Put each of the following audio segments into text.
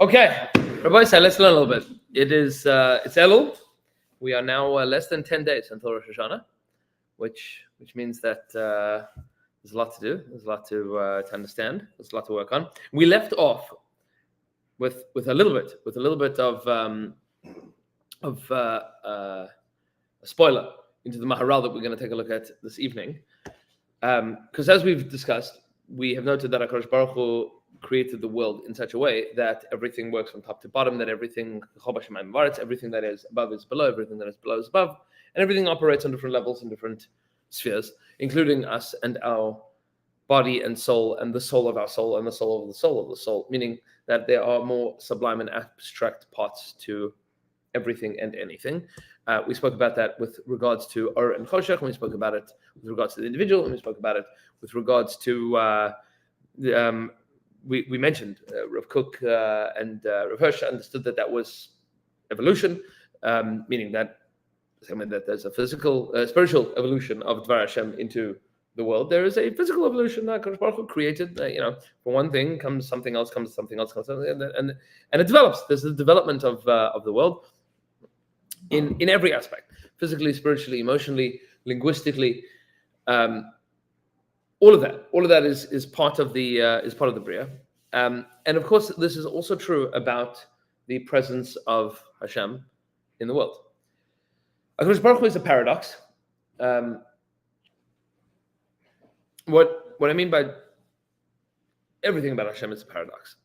Okay, Rabbi say, let's learn a little bit. It's Elul. We are now less than 10 days until Rosh Hashanah, which means that there's a lot to do. There's a lot to understand. There's a lot to work on. We left off with a little bit of a spoiler into the Maharal that we're going to take a look at this evening. Because as we've discussed, we have noted that HaKadosh Baruch Hu created the world in such a way that everything works from top to bottom, that everything that is above is below, everything that is below is above, and everything operates on different levels in different spheres, including us and our body and soul, and the soul of our soul, and the soul of the soul of the soul, meaning that there are more sublime and abstract parts to everything and anything. We spoke about that with regards to Or and Choshech, and we spoke about it with regards to the individual, and we spoke about it with regards to we mentioned Rav Kook and Rav Hirsch understood that was evolution, meaning that there's a physical, spiritual evolution of Dvar Hashem into the world. There is a physical evolution that HaKadosh Baruch Hu created. For one thing comes something else, and it develops. There's the development of the world in every aspect, physically, spiritually, emotionally, linguistically. All of that is part of the Bria, and of course this is also true about the presence of Hashem in the world. HaKadosh Baruch Hu is a paradox. What I mean by everything about Hashem is a paradox.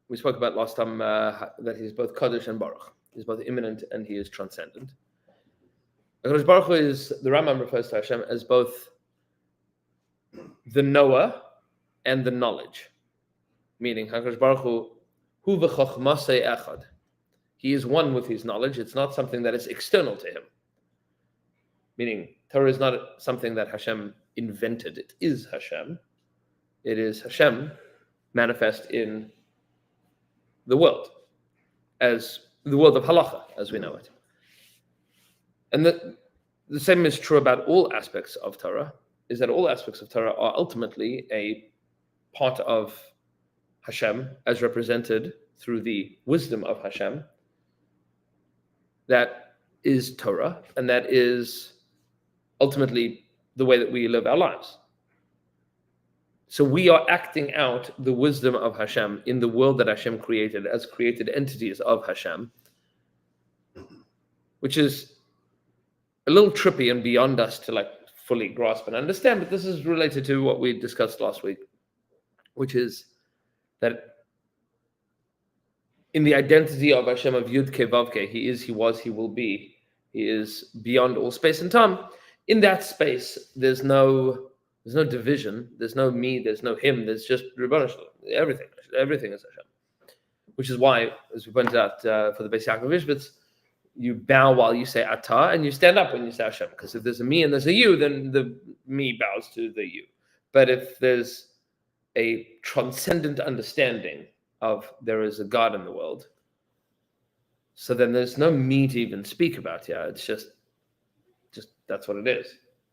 We spoke about last time that He's both Kadosh and Baruch. He's both immanent and He is transcendent. HaKadosh Baruch Hu the Rambam refers to Hashem as both the knower and the knowledge, meaning HaKadosh Baruch Hu v'chochmasei echad. He is one with His knowledge. It's not something that is external to Him, meaning Torah is not something that Hashem invented. It is Hashem. It is Hashem manifest in the world, as the world of halacha as we know it. And the same is true about all aspects of Torah, is that all aspects of Torah are ultimately a part of Hashem as represented through the wisdom of Hashem. That is Torah, and that is ultimately the way that we live our lives. So we are acting out the wisdom of Hashem in the world that Hashem created as created entities of Hashem, which is a little trippy and beyond us to fully grasp and understand, but this is related to what we discussed last week, which is that in the identity of Hashem of Yud Ke Vav Ke, He is, He was, He will be. He is beyond all space and time. In that space, there's no division. There's no me. There's no him. There's just Rebbeinu Shalom. Everything is Hashem. Which is why, as we pointed out for the Beis Yaakov Ishbitz, you bow while you say Atah, and you stand up when you say Hashem. Because if there's a me and there's a you, then the me bows to the you. But if there's a transcendent understanding of there is a God in the world, so then there's no me to even speak about. Yeah, it's just that's what it is.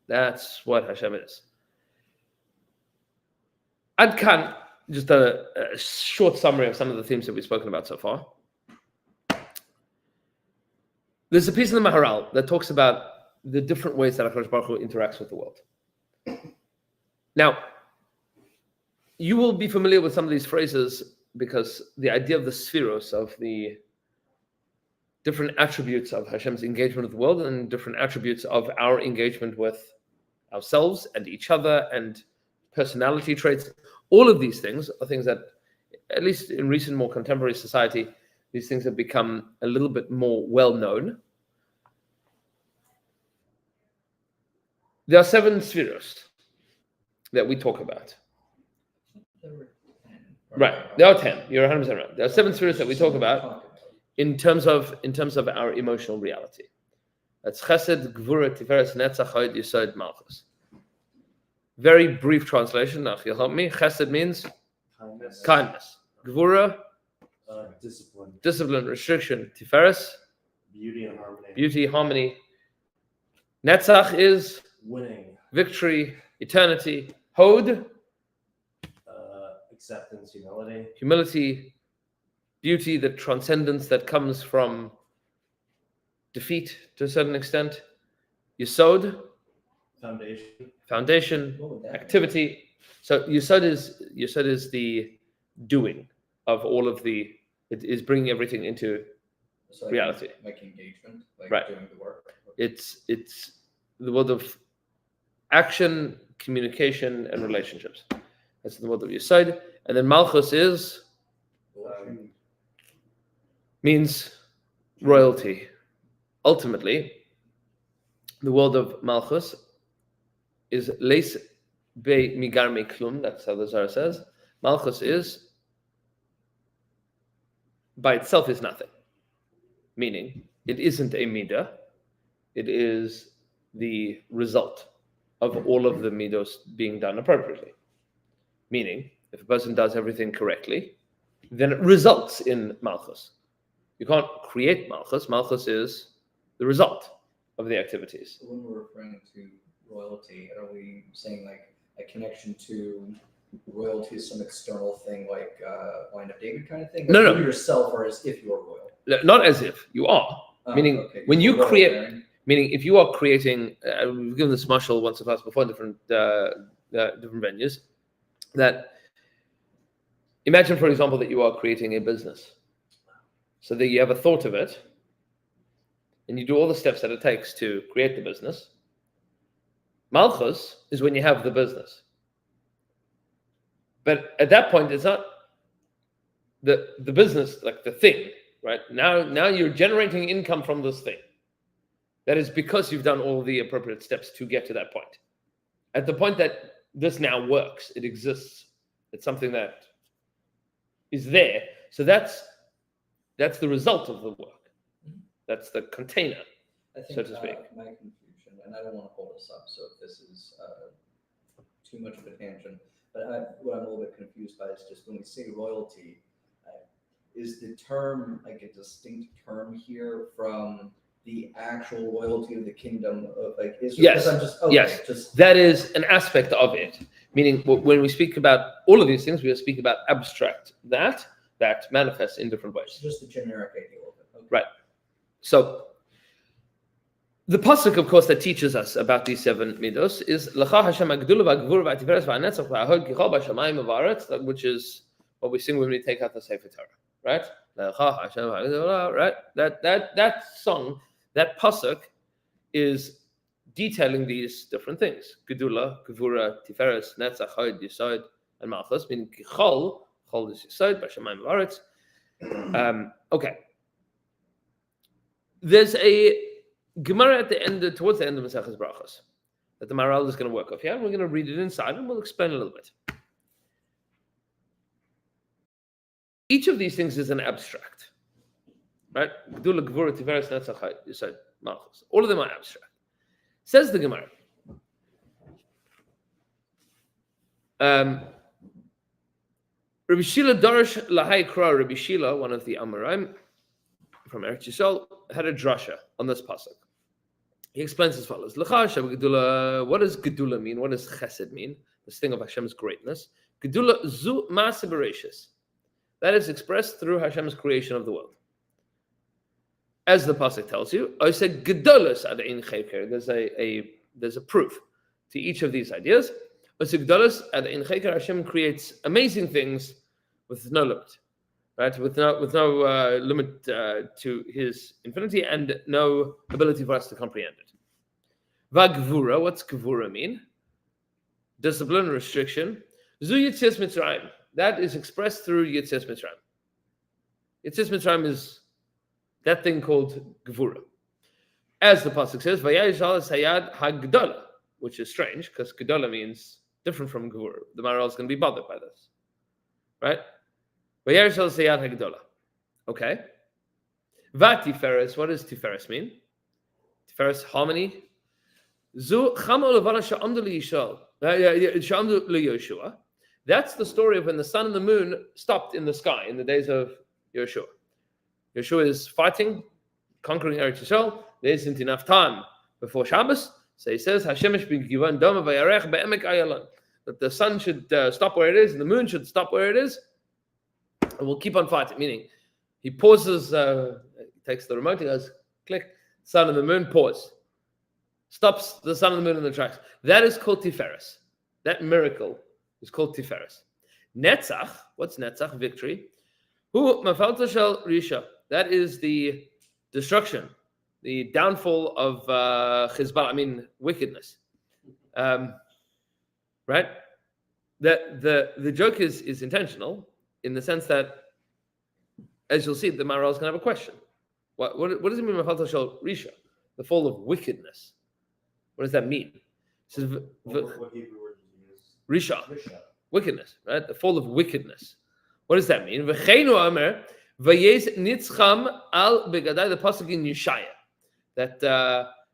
That's what Hashem is. Ad Kan, just a short summary of some of the themes that we've spoken about so far. There's a piece in the Maharal that talks about the different ways that HaKadosh Baruch Hu interacts with the world. Now, you will be familiar with some of these phrases because the idea of the spheros, of the different attributes of Hashem's engagement with the world and different attributes of our engagement with ourselves and each other and personality traits, all of these things are things that, at least in recent, more contemporary society, these things have become a little bit more well-known. There are 7 spheros that we talk about. Right, there are 10. You're 100% right. There are 7 spheros that we talk about in terms of our emotional reality. That's Chesed, Gvura, Tiferes, Netzach, Hod, Yesod, Malchus. Very brief translation. Now, if you'll help me, Chesed means kindness. Gvura, discipline, restriction. Tiferes, beauty, harmony. Netzach is winning, victory, eternity. Hod, Acceptance, humility. Humility, beauty, the transcendence that comes from defeat to a certain extent. Yesod, foundation, activity. So Yesod is the doing of all of the. It is bringing everything into reality. Like engagement, like right. Doing the work. It's the world of action, communication, and relationships. That's the world of Yesod. And then Malchus means royalty. Ultimately, the world of Malchus is leis be migar me klum. That's how the Zohar says. Malchus is by itself is nothing. Meaning, it isn't a midah. It is the result of all of the midos being done appropriately. Meaning, if a person does everything correctly, then it results in Malchus. You can't create Malchus. Malchus is the result of the activities. So when we're referring to royalty, are we saying like a connection to royalty is some external thing like Line of David kind of thing? Like No. You yourself are as if you're royal. Not as if. You are. Meaning, when you create... Meaning, if you are creating... we've given this mashal once or twice before in different venues, that imagine, for example, that you are creating a business. So that you have a thought of it, and you do all the steps that it takes to create the business. Malchus is when you have the business. But at that point, it's not the business, like the thing, right? Now you're generating income from this thing. That is because you've done all the appropriate steps to get to that point. At the point that this now works, it exists. It's something that is there. So that's the result of the work. That's the container, I think, so to speak. My confusion, and I don't want to hold us up, so if this is too much of a tangent, but what I'm a little bit confused by is just when we say royalty, is the term like a distinct term here from the actual royalty of the kingdom of like Israel? Yes. That is an aspect of it. Meaning, when we speak about all of these things, we speak about abstract that manifests in different ways. It's just a generic idea of it. Okay. Right. So, the pasuk, of course, that teaches us about these 7 midos is L'cha Hashem ha'gdula v'ha'gvura v'ha'tiferes v'ha'netzach v'ha'hod kichol b'shamayim v'ha'aretz, which is what we sing when we take out the Sefer Torah, right? L'cha Hashem ha'gdula, right? That song, that pasuk, is detailing these different things: gedula, gvura, tiferes, netzach, hod, yesod, and malchus. Meaning kichol is yesod b'shamayim v'ha'aretz. Okay. There's a Gemara at the end, towards the end of Maseches Brachos, that the Maharal is going to work off here. And we're going to read it inside, and we'll explain a little bit. Each of these things is an abstract, right? Gedula, Gvura, Tiferes, Netzach, Yesod, Malchus. All of them are abstract. Says the Gemara. Rabbi Shila Darash Lahai Kra, Rabbi Shila, one of the Amoraim from Eretz Yisrael, had a drasha on this pasuk. He explains as follows: L'cha Hashem gedula. What does gedula mean? What does chesed mean? This thing of Hashem's greatness. Gedula zu ma'aseh bereishis. That is expressed through Hashem's creation of the world. As the pasuk tells you, I said gedolos ad ein cheker. There's a proof to each of these ideas. I said gedolos ad ein cheker. Hashem creates amazing things with no limit. Right, with no limit to his infinity and no ability for us to comprehend it. Vagvura, what's gvura mean? Discipline, restriction. Zu Yetzias Mitzrayim. That is expressed through Yetzias Mitzrayim. Yetzias Mitzrayim is that thing called gvura. As the pasuk says, Vayayishal Sayad Hagdola, which is strange because Gdola means different from gvura. The Maharal is going to be bothered by this, right? Okay. Vatiferes, what does Tiferes mean? Tiferes, harmony. That's the story of when the sun and the moon stopped in the sky in the days of Yeshua. Yeshua is fighting, conquering Eretz Yisrael. There isn't enough time before Shabbos. So he says, Hashem the that the sun should stop where it is and the moon should stop where it is, and we'll keep on fighting. Meaning, he pauses, takes the remote, he goes, click, sun and the moon, pause. Stops the sun and the moon in the tracks. That is called Tiferes. That miracle is called Tiferes. Netzach, what's Netzach? Victory. Hu mafalta shel risha. That is the destruction, the downfall of Chizbal, wickedness. Right? The joke is intentional in the sense that, as you'll see, the Maharal is going to have a question. What does it mean, mafalta shel risha? The fall of wickedness. What does that mean? It says, What Hebrew word did you use? risha, wickedness, right? The fall of wickedness. What does that mean? V'cheinu omer, v'yez nitzcham al begadai, the pasuk in Yeshaya, that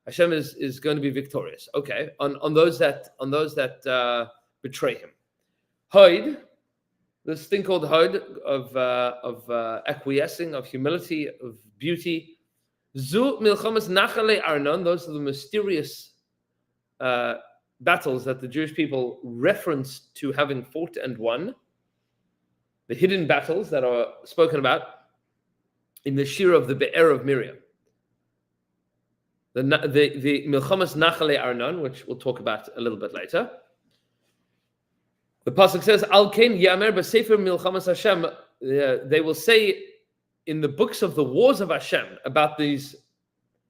Hashem is going to be victorious. Okay, on those that betray Him. Hod, this thing called Hod of acquiescing, of humility, of beauty. Zu milchamas nachale arnon. Those are the mysterious battles that the Jewish people reference to having fought and won. The hidden battles that are spoken about in the Shir of the Be'er of Miriam. The milchamas nachale arnon, which we'll talk about a little bit later. The pasuk says, "Al kain yamer b'sefer milchamas Hashem." They will say in the books of the wars of Hashem about these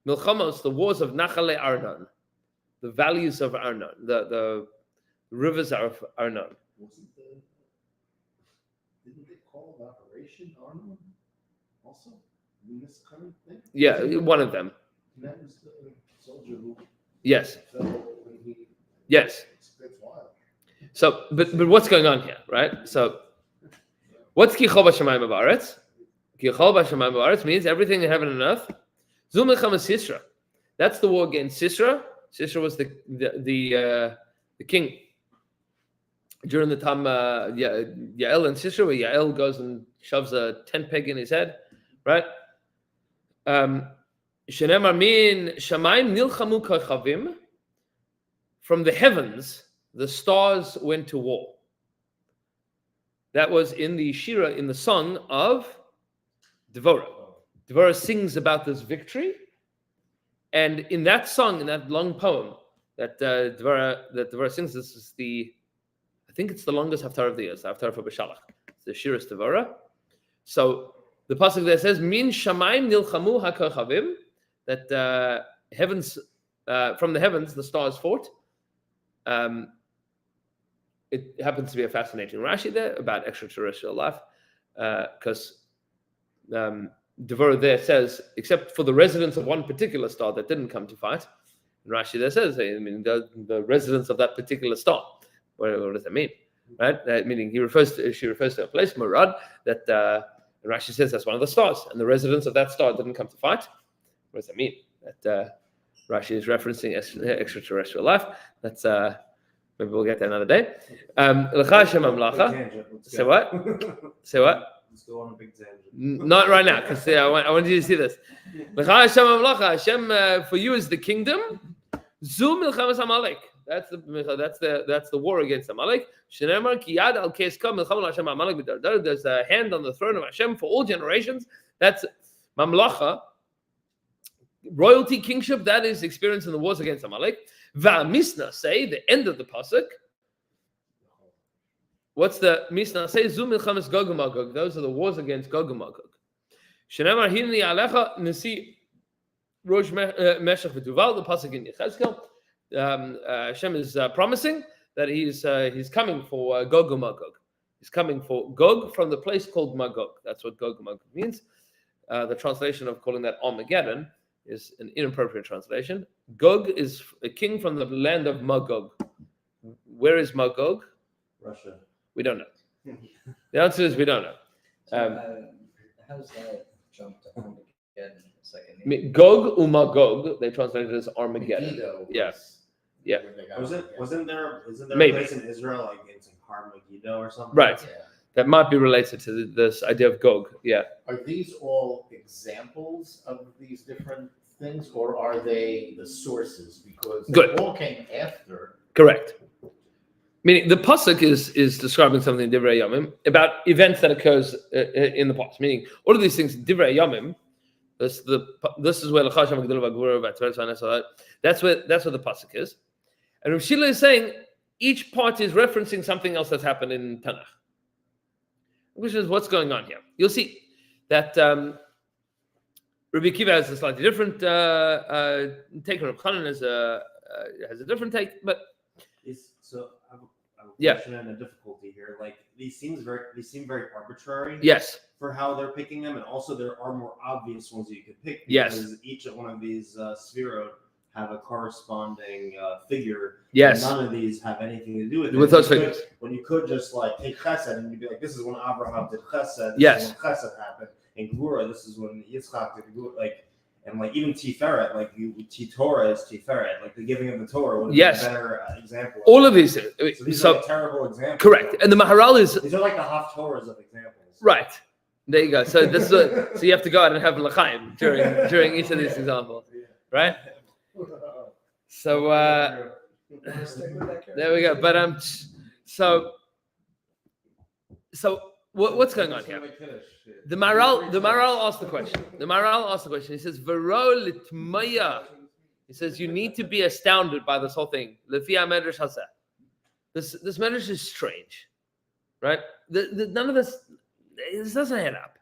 milchamos, the wars of Nachale Arnon, the valleys of Arnon, the rivers of Arnon. Didn't they call it Operation Arnon also in this current thing? Yeah, one of them. And that was the soldier who Yes. fell when he. Yes. That's wild. So, but what's going on here, right? So, what's Kichol b'Shamayim Ba'aretz? Kichol b'Shamayim Ba'aretz means everything in heaven and earth. Zu milchamas Sisra. That's the war against Sisra. Sisra was the king during the time Yael and Sisra, where Yael goes and shoves a tent peg in his head, right? Shenemar min shamayim nilchamu kochavim. From the heavens, the stars went to war. That was in the Shira, in the song of Devorah. Devorah sings about this victory, and in that song, in that long poem that Devorah sings, this is I think it's the longest haftarah of the year, the haftarah for Beshalach. It's the Shiras Devorah. So the pasuk there says, "Min shamayim nilchamu hakochavim," that heavens, from the heavens, the stars fought. It happens to be a fascinating Rashi there about extraterrestrial life, because Devorah there says, except for the residents of one particular star that didn't come to fight, Rashi there says, the residents of that particular star. What does that mean? Right? Meaning she refers to a place, Murad, that Rashi says that's one of the stars, and the residents of that star didn't come to fight. What does that mean? That Rashi is referencing extraterrestrial life. That's maybe we'll get there another day. Say what? Say what? Let's go on a big tangent. Not right now, because I want you to see this. Hashem, for you is the kingdom. Zu milchamas Amalek. That's the war against Amalek. There's a hand on the throne of Hashem for all generations. That's mamlacha, royalty, kingship. That is experienced in the wars against Amalek. Va'misna say the end of the pasuk. What's the Mishnah say? Zu milchamas Gog and Magog. Those are the wars against Gog and Magog. Shenemar hinni alecha nesi rosh meshach v'tuval. The pasuk in Yechezkel. Hashem is promising that he's coming for Gog and Magog. He's coming for Gog from the place called Magog. That's what Gog and Magog means. The translation of calling that Armageddon is an inappropriate translation. Gog is a king from the land of Magog. Where is Magog? Russia. We don't know. The answer is we don't know. How does that jump to Armageddon? Gog Umagog, they translated it as Armageddon. Megiddo Yeah. Wasn't there Maybe. a place in Israel like it's in Har Megiddo or something? Right. Yeah. That might be related to this idea of Gog. Yeah. Are these all examples of these different things, or are they the sources? Because Good. they all came after. Correct. Meaning the pasuk is describing something in Divrei Yomim about events that occurs in the past. Meaning all of these things, Divrei Yomim. This is where that's where the pasuk is. And Rav Shila is saying each part is referencing something else that's happened in Tanakh, which is what's going on here. You'll see that Rabbi Akiva has a slightly different take. Rav Chanan has a different take, but So I have a Yeah. question and a difficulty here. Like these seem very arbitrary. yes, For how they're picking them, and also there are more obvious ones that you could pick. Yes. Because each one of these spherot have a corresponding figure. yes, And none of these have anything to do with it. with those You could- figures. When you could just like take Chesed and you'd be like, this is when Abraham did Chesed. This Yes. is when Chesed happened. And Gvura, this is when Yitzchak did Gvura. Like, and like even Tiferet, like Torah is Tiferet. Like the giving of the Torah would Yes. be a better example. All of these things. So these So are like terrible examples. correct. And the Maharal is These are like the Haftorahs of examples. right. There you go. So this is so you have to go out and have l'chaim during each of these examples, right? So there we go. But so what's going on here? The Maharal asked the question. He says, "V'ro litmaya." He says you need to be astounded by this whole thing. Lefia medrash hazeh. This medrash is strange, right? None of this doesn't add up.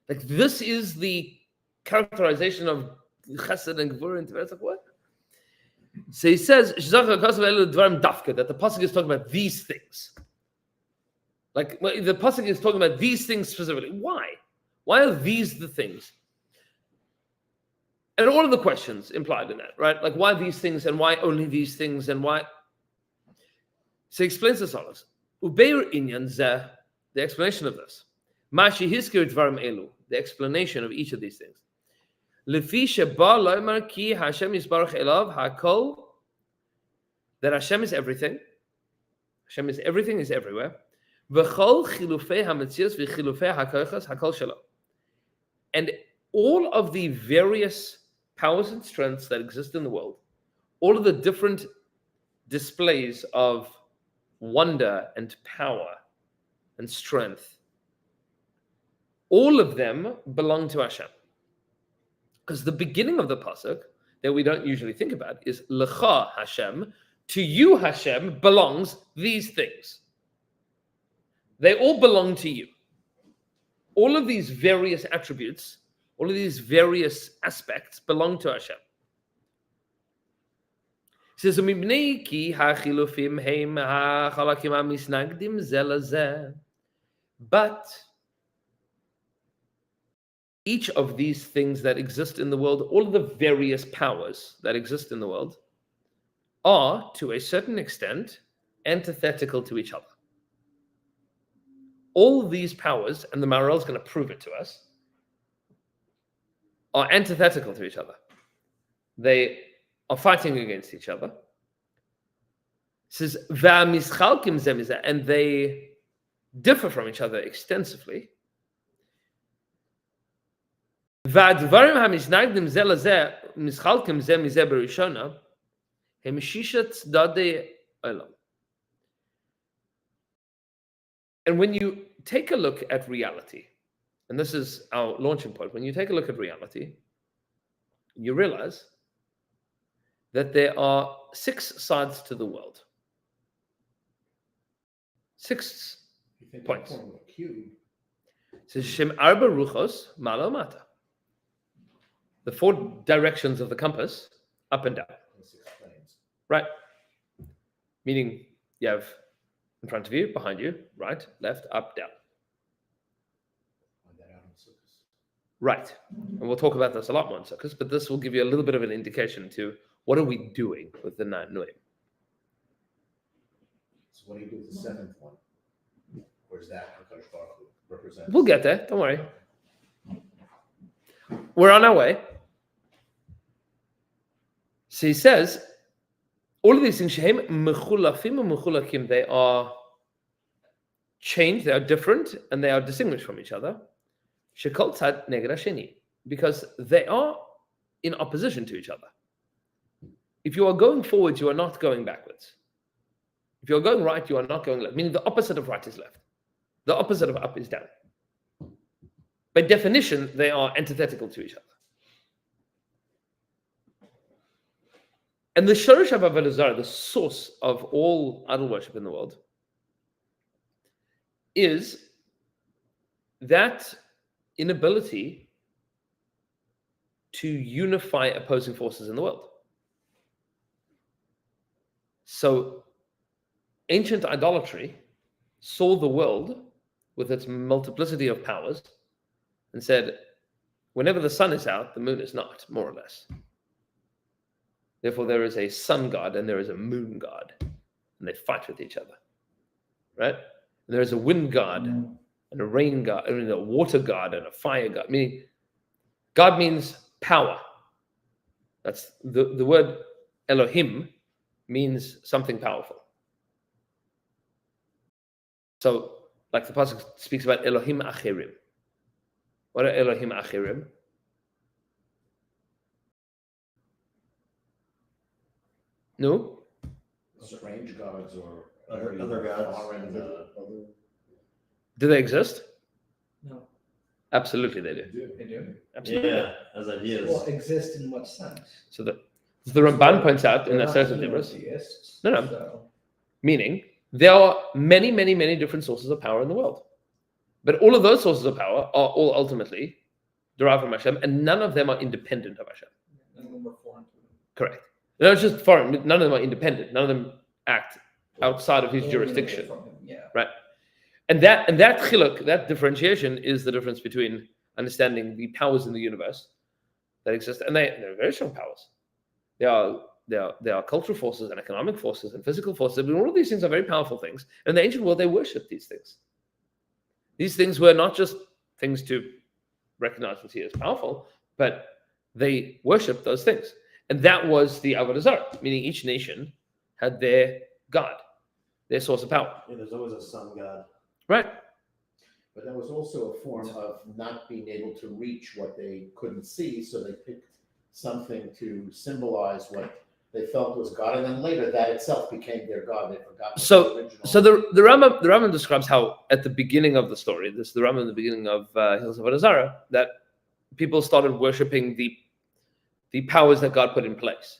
Like this is the characterization of Chesed and Gvura and Tiferet. It's like what? So he says that the pasuk is talking about these things. Like the pasuk is talking about these things specifically. Why? Why are these the things? And all of the questions implied in that, right? Like why these things and why only these things and why? So he explains as follows. Ubeir inyan zeh, the explanation of this. Mashi hiskir dvarim elu, the explanation of each of these things. Lefi sheba loymar ki Hashem yisbarach elav hakol, that Hashem is everything. Hashem is everything, is everywhere. V'chol chilufei hametzios v'chilufei hakochas hakol shelo. And all of the various powers and strengths that exist in the world, all of the different displays of wonder and power and strength, all of them belong to Hashem. Because the beginning of the pasuk that we don't usually think about is Lecha Hashem. To you, Hashem, belongs these things. They all belong to you. All of these various attributes, all of these various aspects belong to Hashem. He says, but each of these things that exist in the world, all of the various powers that exist in the world, are, to a certain extent, antithetical to each other. All these powers, and the Maharal is going to prove it to us, are antithetical to each other. They are fighting against each other. It says, and they differ from each other extensively. And when you take a look at reality, and this is our launching point, when you take a look at reality, you realize that there are 6 sides to the world. 6 points. So Shem Arba Ruchos Malo Mata. The 4 directions of the compass, up and down. Right. Meaning you have in front of you, behind you, right, left, up, down. Right. And we'll talk about this a lot more in Sukkot, but this will give you a little bit of an indication to what are we doing with the Nuim. So what do you do with the 7th one? Where's that HaKadosh Baruch Hu represents? We'll get there, don't worry. We're on our way. So he says, all of these things, they are changed, they are different, and they are distinguished from each other. Because they are in opposition to each other. If you are going forwards, you are not going backwards. If you're going right, you are not going left. Meaning the opposite of right is left. The opposite of up is down. By definition, they are antithetical to each other. And the Shorosh of Avodah Zarah, the source of all idol worship in the world, is that inability to unify opposing forces in the world. So ancient idolatry saw the world with its multiplicity of powers and said, whenever the sun is out, the moon is not, more or less. Therefore, there is a sun god and there is a moon god, and they fight with each other, right? And there is a wind god and a rain god, and a water god and a fire god. Meaning, God means power. That's the word Elohim means something powerful. So, like the pasuk speaks about Elohim Achirim. What are Elohim Achirim? No? Strange gods or Other gods. foreign, other. Do they exist? No, Absolutely, they do. they do. Absolutely. Yeah, as ideas. Well, exist in what sense? So the Ramban points out in They're that not set of libros, monoteists, No. so- meaning there are many, many, many different sources of power in the world. But all of those sources of power are all ultimately derived from Hashem, and none of them are independent of Hashem. None of them were foreign to him. Correct. No, it's just foreign. None of them are independent. None of them act outside of his Alienated jurisdiction. from him, yeah. And that chiluk, that differentiation, is the difference between understanding the powers in the universe that exist, and they're very strong powers. They are cultural forces and economic forces and physical forces. I mean, all of these things are very powerful things. In the ancient world, they worshipped these things. These things were not just things to recognize and see as powerful, but they worshipped those things. And that was the Avodah Zarah, meaning each nation had their god, their source of power. Yeah, there's always a sun god. Right. But that was also a form of not being able to reach what they couldn't see, so they picked something to symbolize what they felt was God, and then later that itself became their God. They forgot. what So- the original. So the Rambam describes how at the beginning of the story, the Rambam at the beginning of Hills of Avodah Zarah, that people started worshiping the powers that God put in place.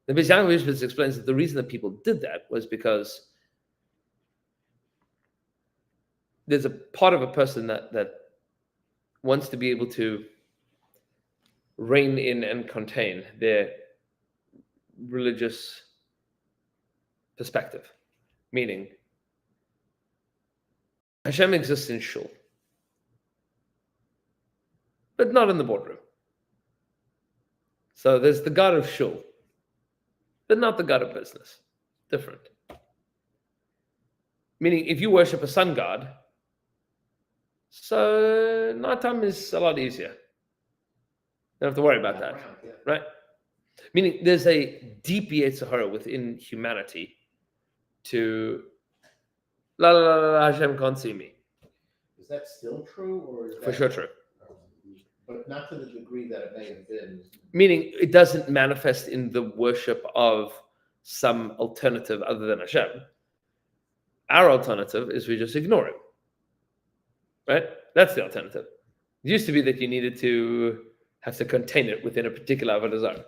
The Beis Yaakov explains that the reason that people did that was because there's a part of a person that wants to be able to rein in and contain their religious perspective. Meaning, Hashem exists in shul, but not in the boardroom. So there's the God of shul, but not the God of business. Different. Meaning, if you worship a sun god, so nighttime is a lot easier. You don't have to worry about that, Background, yeah. right? Meaning, there's a deep Yetzer Hara within humanity to la la la la, Hashem can't see me. Is that still true, or is For that, sure, true. but not to the degree that it may have been? Meaning, it doesn't manifest in the worship of some alternative other than Hashem. Our alternative is we just ignore him. Right? That's the alternative. It used to be that you needed to have to contain it within a particular Avodah Zarah,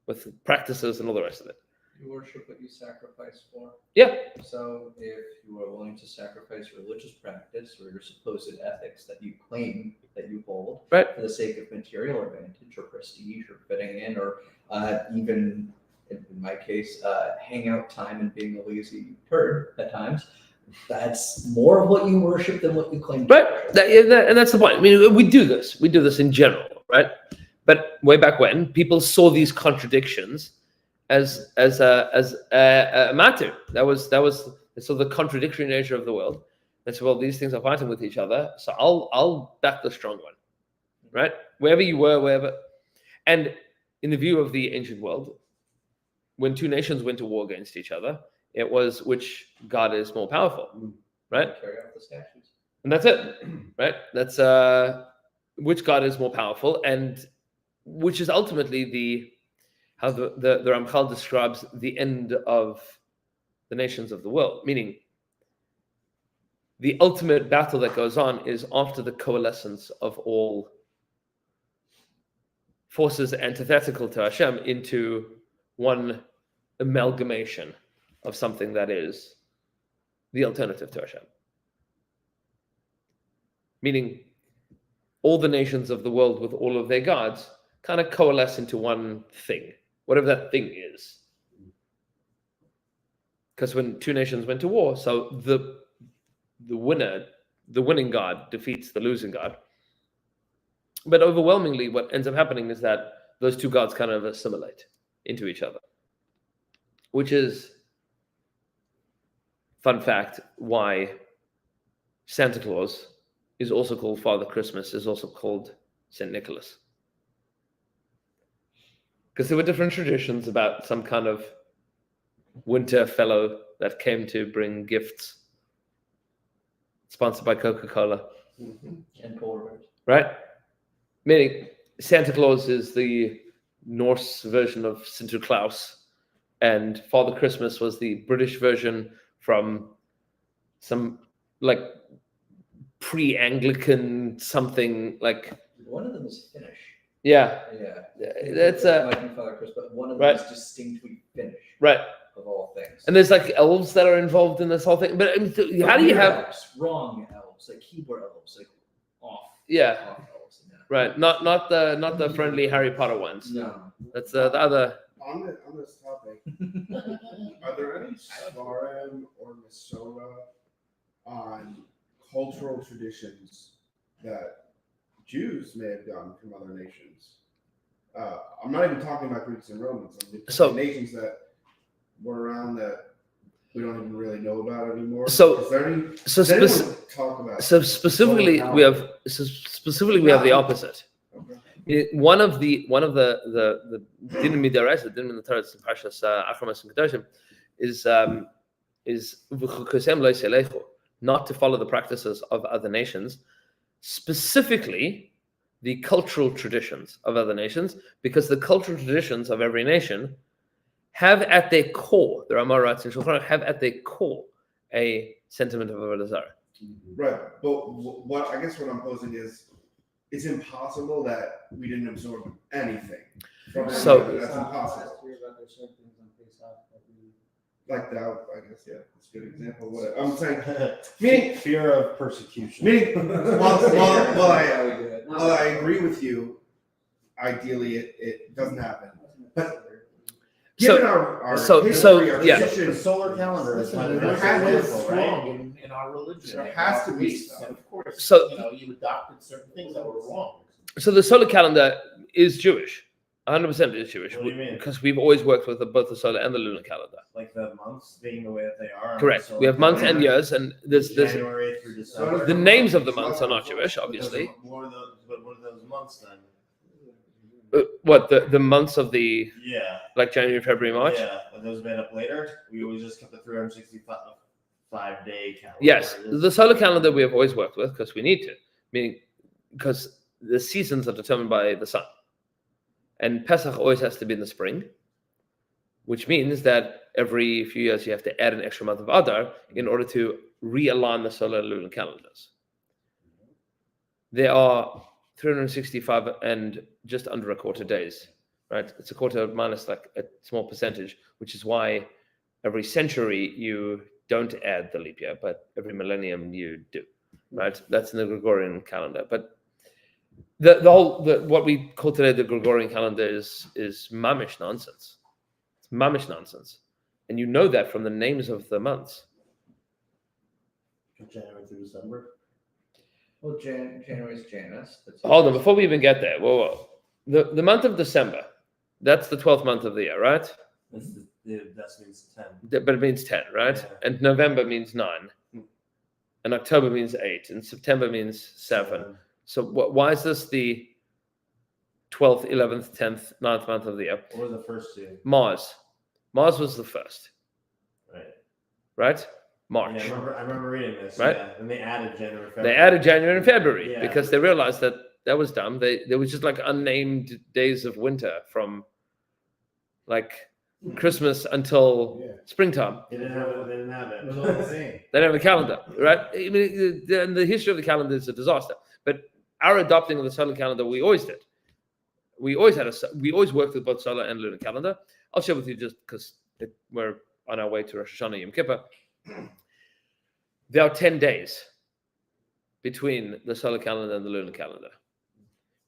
with practices and all the rest of it. You worship what you sacrifice for. Yeah. So if you are willing to sacrifice religious practice or your supposed ethics that you claim that you hold Right. for the sake of material advantage or prestige or fitting in or even, in my case, hangout time and being a lazy turd at times, that's more of what you worship than what you claim to Right. worship. And that's the point. I mean, we do this. We do this in general, right? But way back when, people saw these contradictions as a matter. That was so the contradictory nature of the world. And so, well, these things are fighting with each other. So I'll back the strong one, right? Wherever you were, wherever. And in the view of the ancient world, when two nations went to war against each other, it was which God is more powerful, right? Carry out the statutes. And that's it, right? That's which God is more powerful, and which is ultimately how the Ramchal describes the end of the nations of the world, meaning the ultimate battle that goes on is after the coalescence of all forces antithetical to Hashem into one amalgamation of something that is the alternative to Hashem. Meaning all the nations of the world with all of their gods kind of coalesce into one thing, whatever that thing is. Because when two nations went to war, so the winning god defeats the losing god. But overwhelmingly, what ends up happening is that those two gods kind of assimilate into each other, which is, fun fact, why Santa Claus is also called Father Christmas, is also called St. Nicholas. Because there were different traditions about some kind of winter fellow that came to bring gifts, sponsored by Coca-Cola. And polar bears. Right? Meaning Santa Claus is the Norse version of Sinterklaas, and Father Christmas was the British version from some like pre-Anglican something like. One of them is Finnish. Yeah, Yeah. that's might be Father Chris, but one of them right. is distinctly Finnish. Right. Of all things. And there's like elves that are involved in this whole thing. But I mean, how do you have elves, wrong elves, like keyboard elves, like off? Yeah. Off elves. Yeah. Right, not the friendly Harry Potter ones. No. That's the other. On this topic, are there any svarim or Machshava on cultural traditions that Jews may have done from other nations? I'm not even talking about Greeks and Romans. I'm talking So- nations that were around that we don't even really know about anymore. So- is there any? So, Does anyone speci- talk about? so specifically, we have the opposite. Okay. One of the din midaraisa, din in the Torah, Parshas Achamas and Kedoshim, is v'chukosem lo yiselechu, not to follow the practices of other nations, specifically the cultural traditions of other nations, because the cultural traditions of every nation have at their core, the Ramah writes in Shulchan Aruch, have at their core a sentiment of avodah zarah. Right, but what I guess what I'm posing is, it's impossible that we didn't absorb anything from So- anybody. That's impossible. Like that, I guess, yeah, that's a good example. Of what I'm saying, meaning, Fear of persecution. meaning, well, I agree with you. Ideally, it doesn't happen. But given our history, our yeah. tradition, The solar calendar is kind of There an has to be example, right? Strong in our religion. There has to be Beliefs, stuff. and of course, So- you adopted certain things that were wrong. So the solar calendar is Jewish. 100% is Jewish. What do you mean? Because we've always worked with both the solar and the lunar calendar. Like the months being the way that they are. Correct. We have months and years, and there's January through December. the names of the months are not Jewish, obviously. What are those months then? What the months of the Yeah. like January, February, March? Yeah. Are those made up later? We always just kept the 365-day calendar. Yes, the solar calendar we have always worked with because we need to, meaning because the seasons are determined by the sun, and Pesach always has to be in the spring, which means that every few years you have to add an extra month of Adar in order to realign the solar and lunar calendars. There are 365 and just under a quarter days, right? It's a quarter minus like a small percentage, which is why every century you don't add the leap year, but every millennium you do, right? That's in the Gregorian calendar. But the what we call today the Gregorian calendar is mamish nonsense. It's mamish nonsense, and you know that from the names of the months. January through December. Well, January is Janus. Hold on, before we even get there, whoa. The month of December, that's the 12th month of the year, right? That means 10. But it means 10, right? Yeah. And November means 9, and October means 8, and September means 7. So why is this the 12th, 11th, 10th, 9th month of the year? What were the first two? Mars was the first, Right. right? March. Yeah, I remember reading this. Right? Yeah. And they added January, February. They added January and February Yeah. because they realized that was dumb. There was just like unnamed days of winter from like Christmas until Yeah. springtime. They didn't have it. They didn't have It it. was all the same. They don't have a calendar, right? I mean, the history of the calendar is a disaster. But our adopting of the solar calendar, we always did. We always worked with both solar and lunar calendar. I'll share with you just because we're on our way to Rosh Hashanah Yom Kippur. There are 10 days between the solar calendar and the lunar calendar.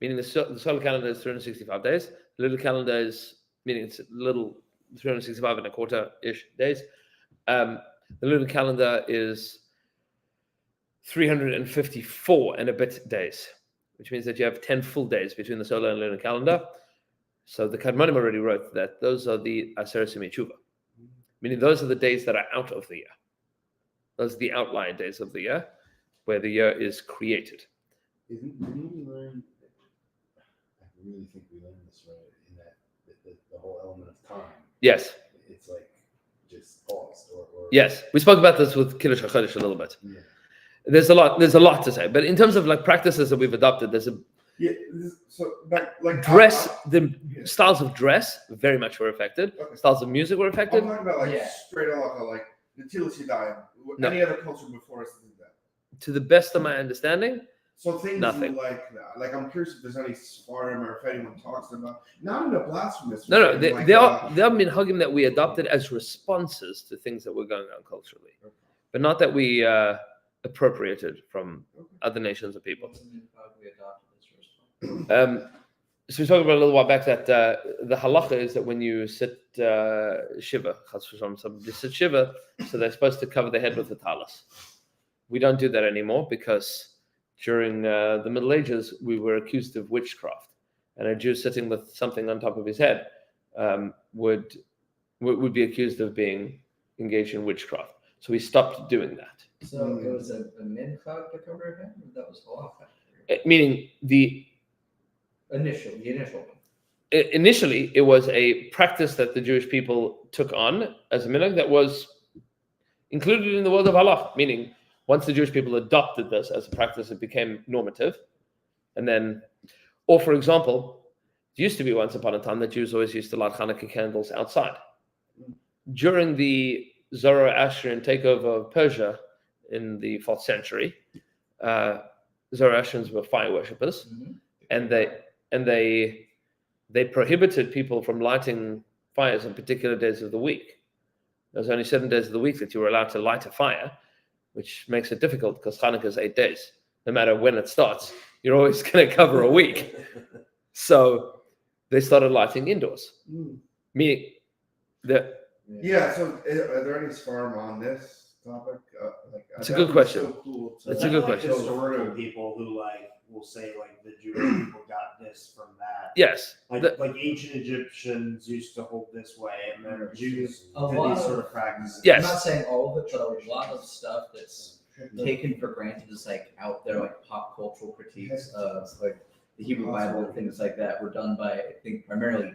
Meaning the solar calendar is 365 days. The lunar calendar is, meaning it's a little 365 and a quarter-ish days. The lunar calendar is 354 and a bit days, which means that you have 10 full days between the solar and lunar calendar. So the Kadmonim already wrote that those are the Aseret Yemei Tshuva, meaning those are the days that are out of the year. Those are the outlying days of the year, where the year is created. Didn't we learn? I really think we learned this right in that the whole element of time. Yes, It's like just paused or yes. We spoke about this with Kiddush HaChodesh a little bit. Yeah. There's a lot to say, but in terms of like practices that we've adopted, there's a Yeah. So like dress. The styles of dress very much were affected. Okay. Styles of music were I'm affected. talking about like Yeah. straight up like the Tilisi diet. No. Any other culture before us did that. To the best of my understanding, So things Nothing. like that. Like I'm curious if there's any Sfarim or if anyone talks about not in a blasphemous no, way, like, there are minhagim that we adopted as responses to things that were going on culturally, but not that we appropriated from other nations or people. What's the new cloud we adopted this response? So we talked about a little while back that the halacha is that when you sit shiva, somebody sits shiva, so they're supposed to cover their head with the talis. We don't do that anymore because during the Middle Ages we were accused of witchcraft, and a Jew sitting with something on top of his head would be accused of being engaged in witchcraft. So we stopped doing that. So it was a min cloud to cover your head, or that was halacha? Meaning the Initial one. initially it was a practice that the Jewish people took on as a minhag that was included in the world of halach, meaning once the Jewish people adopted this as a practice, it became normative. And then, or for example, it used to be once upon a time that Jews always used to light Hanukkah candles outside. During the Zoroastrian takeover of Persia in the 4th century, Zoroastrians were fire worshippers, and they prohibited people from lighting fires on particular days of the week. There's only 7 days of the week that you were allowed to light a fire, which makes it difficult because Hanukkah is 8 days. No matter when it starts, you're always going to cover a week. So they started lighting indoors. Meaning that Yeah. So are there any Sfarim on this topic? It's a good question. So cool to- It's a good question. Historical people who like will say like the Jewish people got this from that. yes, Like ancient Egyptians used to hold this way, and then Jews A did lot these sort of- of practices. Yes. I'm not saying all of it, but a lot of stuff that's taken for granted is like out there, like pop cultural critiques of like the Hebrew Bible and things like that were done by, I think, primarily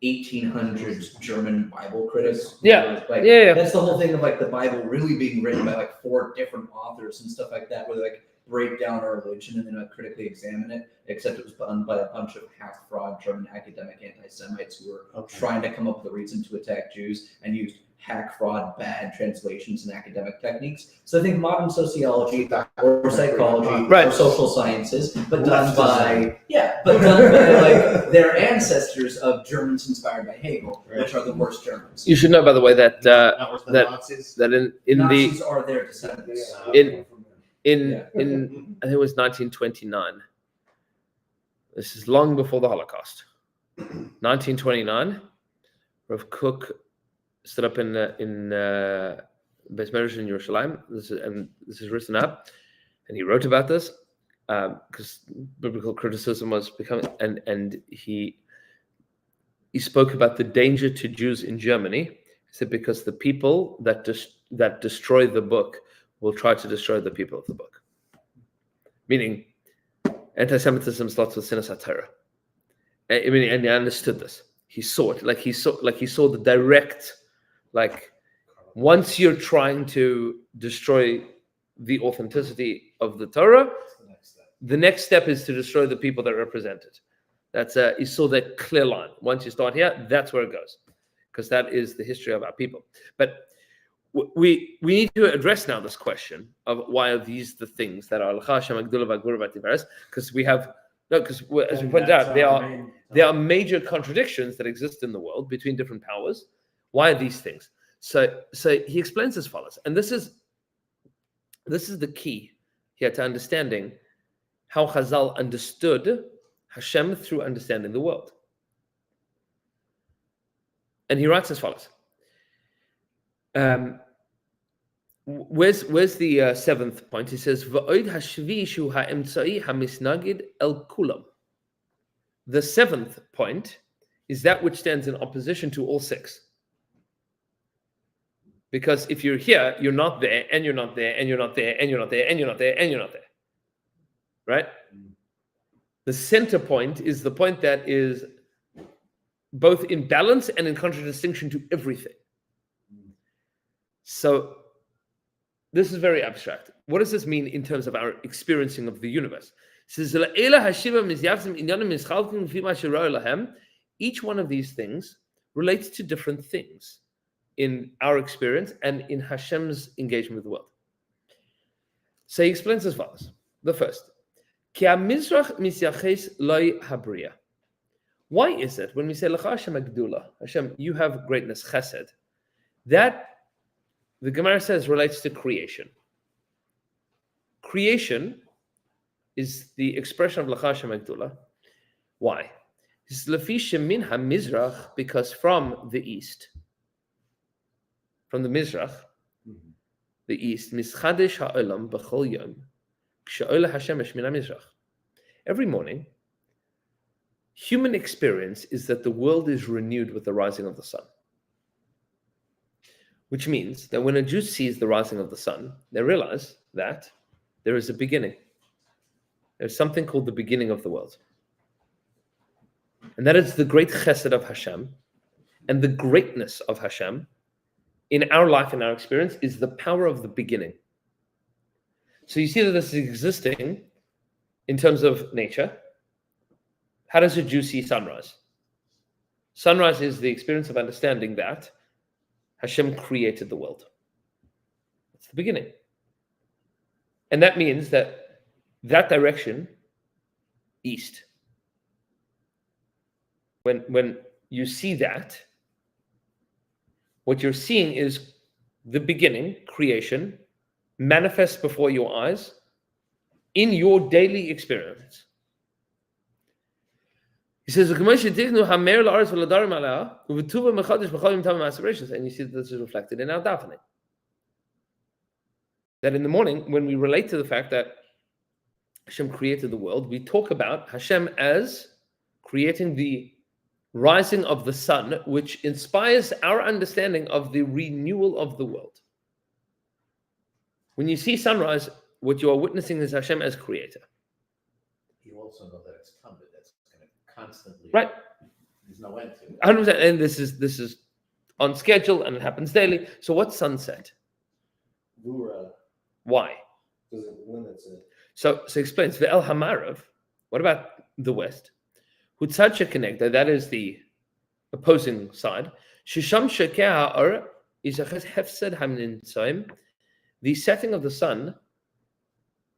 1800s German Bible critics. Yeah. Like, Yeah. That's the whole thing of like the Bible really being written by like 4 different authors and stuff like that, where they like break down our religion and then like critically examine it, except it was done by a bunch of hack fraud German academic anti-Semites who were trying to come up with a reason to attack Jews and used hack fraud, bad translations, and academic techniques. So I think modern sociology or psychology Right. or social sciences, but done by like their ancestors of Germans inspired by Hegel, which are the worst Germans. you should know, by the way, that Not worse than that- Nazis. that in the Nazis are their descendants. in Yeah. I think it was 1929. This is long before the Holocaust. 1929, Rav Kook stood up in Beis Medrash in Yerushalayim. This is written up, and he wrote about this because biblical criticism was becoming, and he spoke about the danger to Jews in Germany. He said because the people that destroy the book will try to destroy the people of the book. Meaning, anti-Semitism starts with Sinas HaTorah. I mean, and he understood this. He saw it. He saw the direct, like, once you're trying to destroy the authenticity of the Torah, the next step is to destroy the people that represent it. That's he saw that clear line. Once you start here, that's where it goes. because that is the history of our people. But we need to address now this question of why are these the things that are Hashem Agdula V'Gvura V'Tiferes? Because we have as we pointed out, there are major contradictions that exist in the world between different powers. Why are these things? So he explains as follows, and this is the key here to understanding how Chazal understood Hashem through understanding the world. And he writes as follows. Where's the seventh point? He says, "Va'od hashvi shu ha'emtzai hamisnagid el kulam." The seventh point is that which stands in opposition to all six. Because if you're here, you're not there, and you're not there, and you're not there, and you're not there, and you're not there, and you're not there. Right? The center point is the point that is both in balance and in contradistinction to everything. So this is very abstract. What does this mean in terms of our experiencing of the universe? It says, each one of these things relates to different things in our experience and in Hashem's engagement with the world. So he explains as follows. The first, why is it when we say L'cha Hashem Agdula, Hashem, you have greatness, chesed, that the Gemara says relates to creation. Creation is the expression of L'cha Hashem Agdula. Why? It's Lefi Shemin HaMizrach, because from the east, from the Mizrach, the east, Mischadesh HaOlam B'chol Yom, K'sha'ola Hashem Min HaMizrach. Every morning, human experience is that the world is renewed with the rising of the sun. Which means that when a Jew sees the rising of the sun, they realize that there is a beginning. There's something called the beginning of the world. And that is the great chesed of Hashem. And the greatness of Hashem in our life, in our experience, is the power of the beginning. So you see that this is existing in terms of nature. How does a Jew see sunrise? Sunrise is the experience of understanding that Hashem created the world. It's the beginning. And that means that direction, east, when you see that, what you're seeing is the beginning, creation, manifest before your eyes in your daily experience. He says, and you see that this is reflected in our davening. That in the morning, when we relate to the fact that Hashem created the world, we talk about Hashem as creating the rising of the sun, which inspires our understanding of the renewal of the world. When you see sunrise, what you are witnessing is Hashem as creator. You also know that it's coming. That's going to constantly. Right. There's no end to it. 100%. And this is on schedule, and it happens daily. So what's sunset? Gvura, Why? because it limits it. So he explains the El Hamarav. What about the west? Hutzad shekenegda, that is the opposing side. Shisham shekeh ha'or izachet hefsed hamnintzaim. The setting of the sun,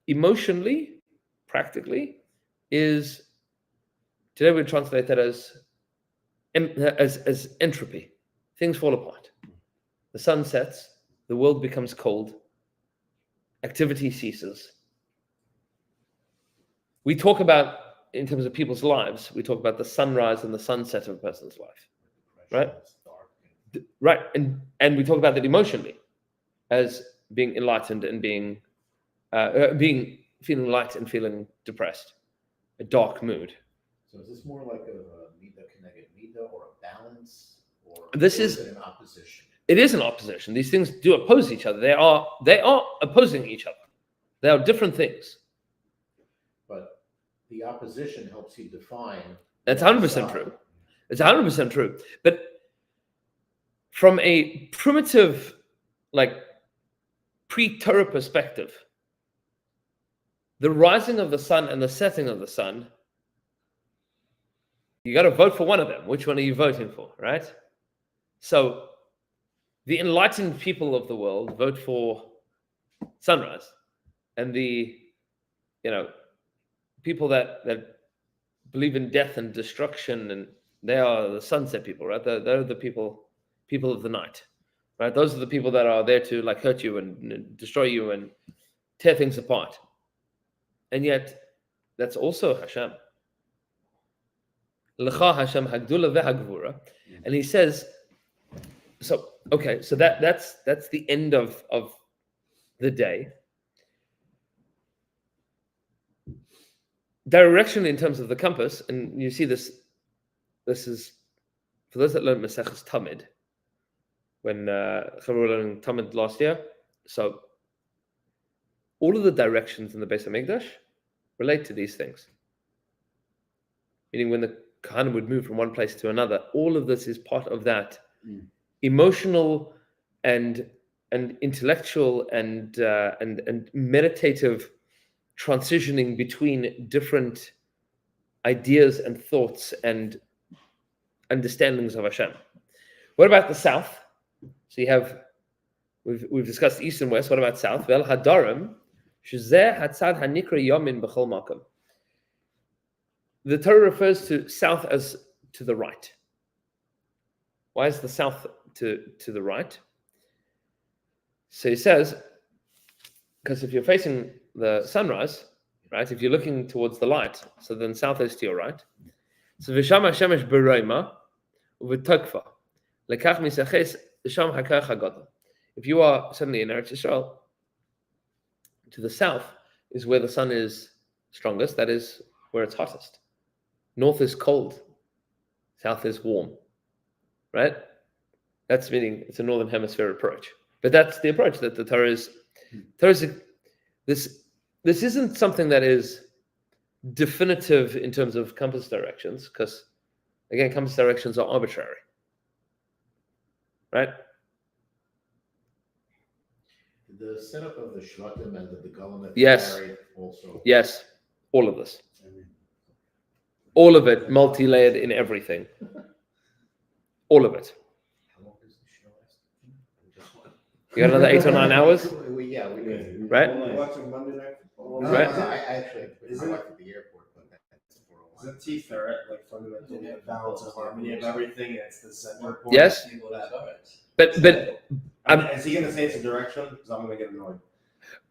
emotionally, practically, is today we translate that as entropy. Things fall apart. The sun sets, the world becomes cold, activity ceases. We talk about, in terms of people's lives, we talk about the sunrise and the sunset of a person's life, right? Right, and we talk about that emotionally as being enlightened and being feeling light and feeling depressed, a dark mood. So is this more like a mida connected mida or a balance, or This is is- it an opposition? It is an opposition. These things do oppose each other. They are opposing each other. They are different things. But the opposition helps you define. That's 100% true. It's 100% true. But from a primitive, like pre-Torah perspective, the rising of the sun and the setting of the sun, you got to vote for one of them. Which one are you voting for, right? So the enlightened people of the world vote for sunrise, and the people that believe in death and destruction, and they are the sunset people, right? They're the people of the night, right? Those are the people that are there to like hurt you and destroy you and tear things apart. And yet, that's also Hashem. L'cha Hashem hagdula v'hagvura, and he says, so okay, so that's the end of the day. Direction in terms of the compass, and you see this is for those that learned Maseches Tamid when Chavur were learning Tamid last year. So all of the directions in the Beis Hamikdash relate to these things. Meaning when the Kohanim would move from one place to another, all of this is part of that emotional and intellectual and meditative transitioning between different ideas and thoughts and understandings of Hashem. What about the south? So you have, we've discussed east and west. What about south? Vel hadarim, shezeh hatzad hanikra yamin b'chol makom. The Torah refers to south as to the right. Why is the south to the right? So he says, because if you're facing the sunrise, right? If you're looking towards the light, so then south is to your right. So v'shama shemesh b'roima u'v'tokfa lekach misaches sham hakach hagadol. If you are suddenly in Eretz Yisrael, to the south is where the sun is strongest. That is where it's hottest. North is cold. South is warm. Right? That's meaning it's a northern hemisphere approach. But that's the approach that the Torah is. This isn't something that is definitive in terms of compass directions, because again, compass directions are arbitrary, right? The setup of the Shvatim and the Golan Yes. also. Yes, all of this, all of it, multi-layered in everything, all of it. How long is the show last? Just one. You got another 8 or 9 hours, We did. right? Watching Monday Night Football. No, Right. I actually I Isn't- went to the airport, but that's for a while. Isn't Tiferet like fundamental the balance and harmony of everything, and it's the center point? Yes, People that are it. but Is he gonna say it's a direction? Because I'm gonna get annoyed.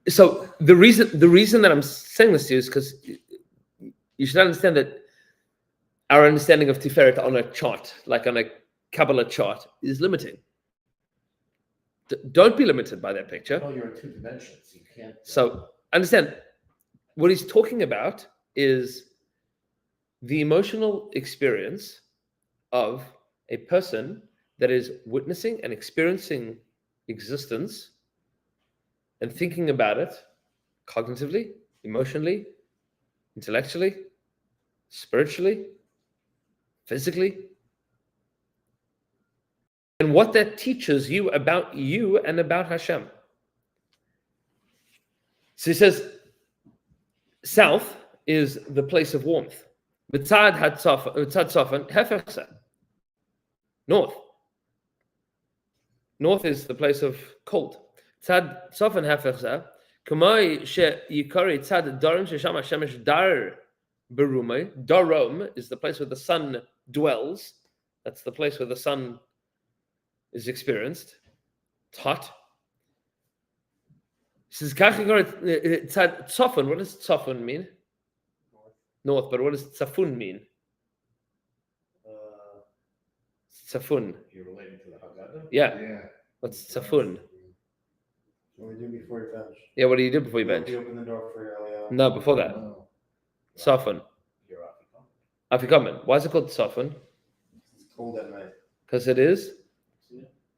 so the reason that I'm saying this to you is because you should understand that our understanding of Tiferet on a chart, like on a Kabbalah chart, is limiting. Don't be limited by that picture. No, you're in two dimensions. You can't. So understand what he's talking about is the emotional experience of a person that is witnessing and experiencing existence and thinking about it cognitively, emotionally, intellectually, spiritually, physically, and what that teaches you and about Hashem. So he says, south is the place of warmth. B'tzad tzafon hefech. North. North is the place of cold. Tzad tzafon hefech. Kamai she yikari tzad darim shesham hashemesh dar berumay. Darom is the place where the sun dwells. That's the place where the sun is experienced. It's hot. He says, tzad tzafon. What does tzafon mean? North, but what does tzafun mean? Tzafun. You're related to the Haggadah? Yeah. Yeah. What's tzafun? What do you do before you bench? Yeah, what do you do before you bench? You open the door for your No, before that. No. Tzafun. You're Afikoman. Afikoman. Why is it called tzafun? It's cold at night. Because it is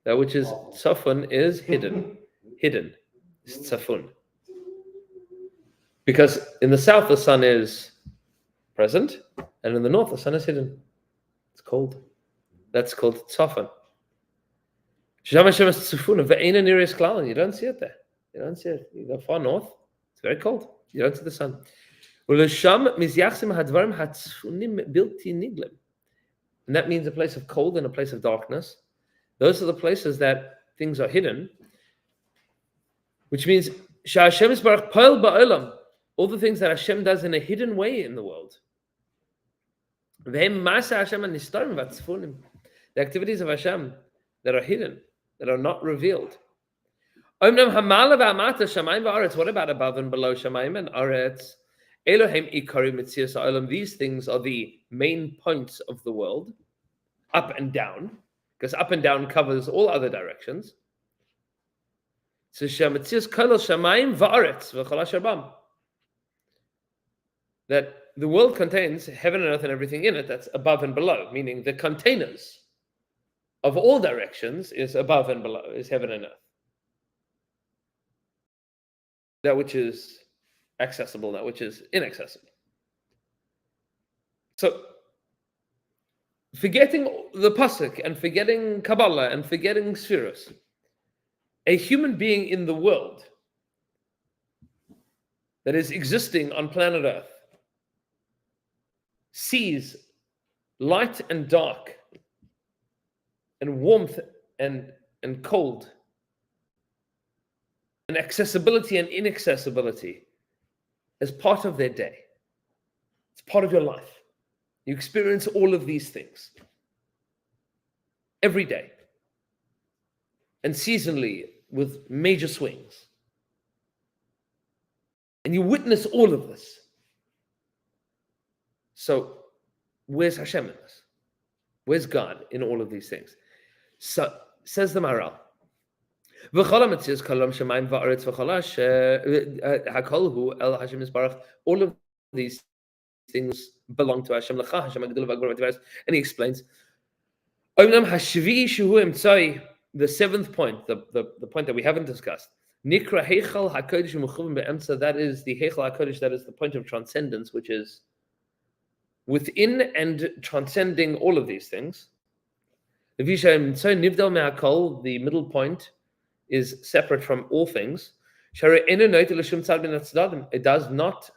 that which is tzafun is hidden. Hidden. It's tzafun. Because in the south the sun is present, and in the north the sun is hidden. It's cold. That's called tzafun. You don't see it there. You don't see it. You go far north, it's very cold. You don't see the sun. And that means a place of cold and a place of darkness. Those are the places that things are hidden, which means Hashem is Baruch Poel Ba'olam, all the things that Hashem does in a hidden way in the world. The activities of Hashem that are hidden, that are not revealed. What about above and below Shamayim and Aretz? These things are the main points of the world, up and down, because up and down covers all other directions. So that the world contains heaven and earth and everything in it that's above and below, meaning the containers of all directions is above and below, is heaven and earth. That which is accessible, that which is inaccessible. So, forgetting the pasuk and forgetting Kabbalah and forgetting Sfiros, a human being in the world that is existing on planet Earth sees light and dark and warmth and cold and accessibility and inaccessibility as part of their day. It's part of your life. You experience all of these things every day and seasonally with major swings. And you witness all of this. So, where's Hashem in this? Where's God in all of these things? So, says the Maharal, all of these things belong to Hashem. And he explains, the seventh point, the point that we haven't discussed, that is the Heichal HaKodesh, that is the point of transcendence, which is within and transcending all of these things. The middle point is separate from all things. It does not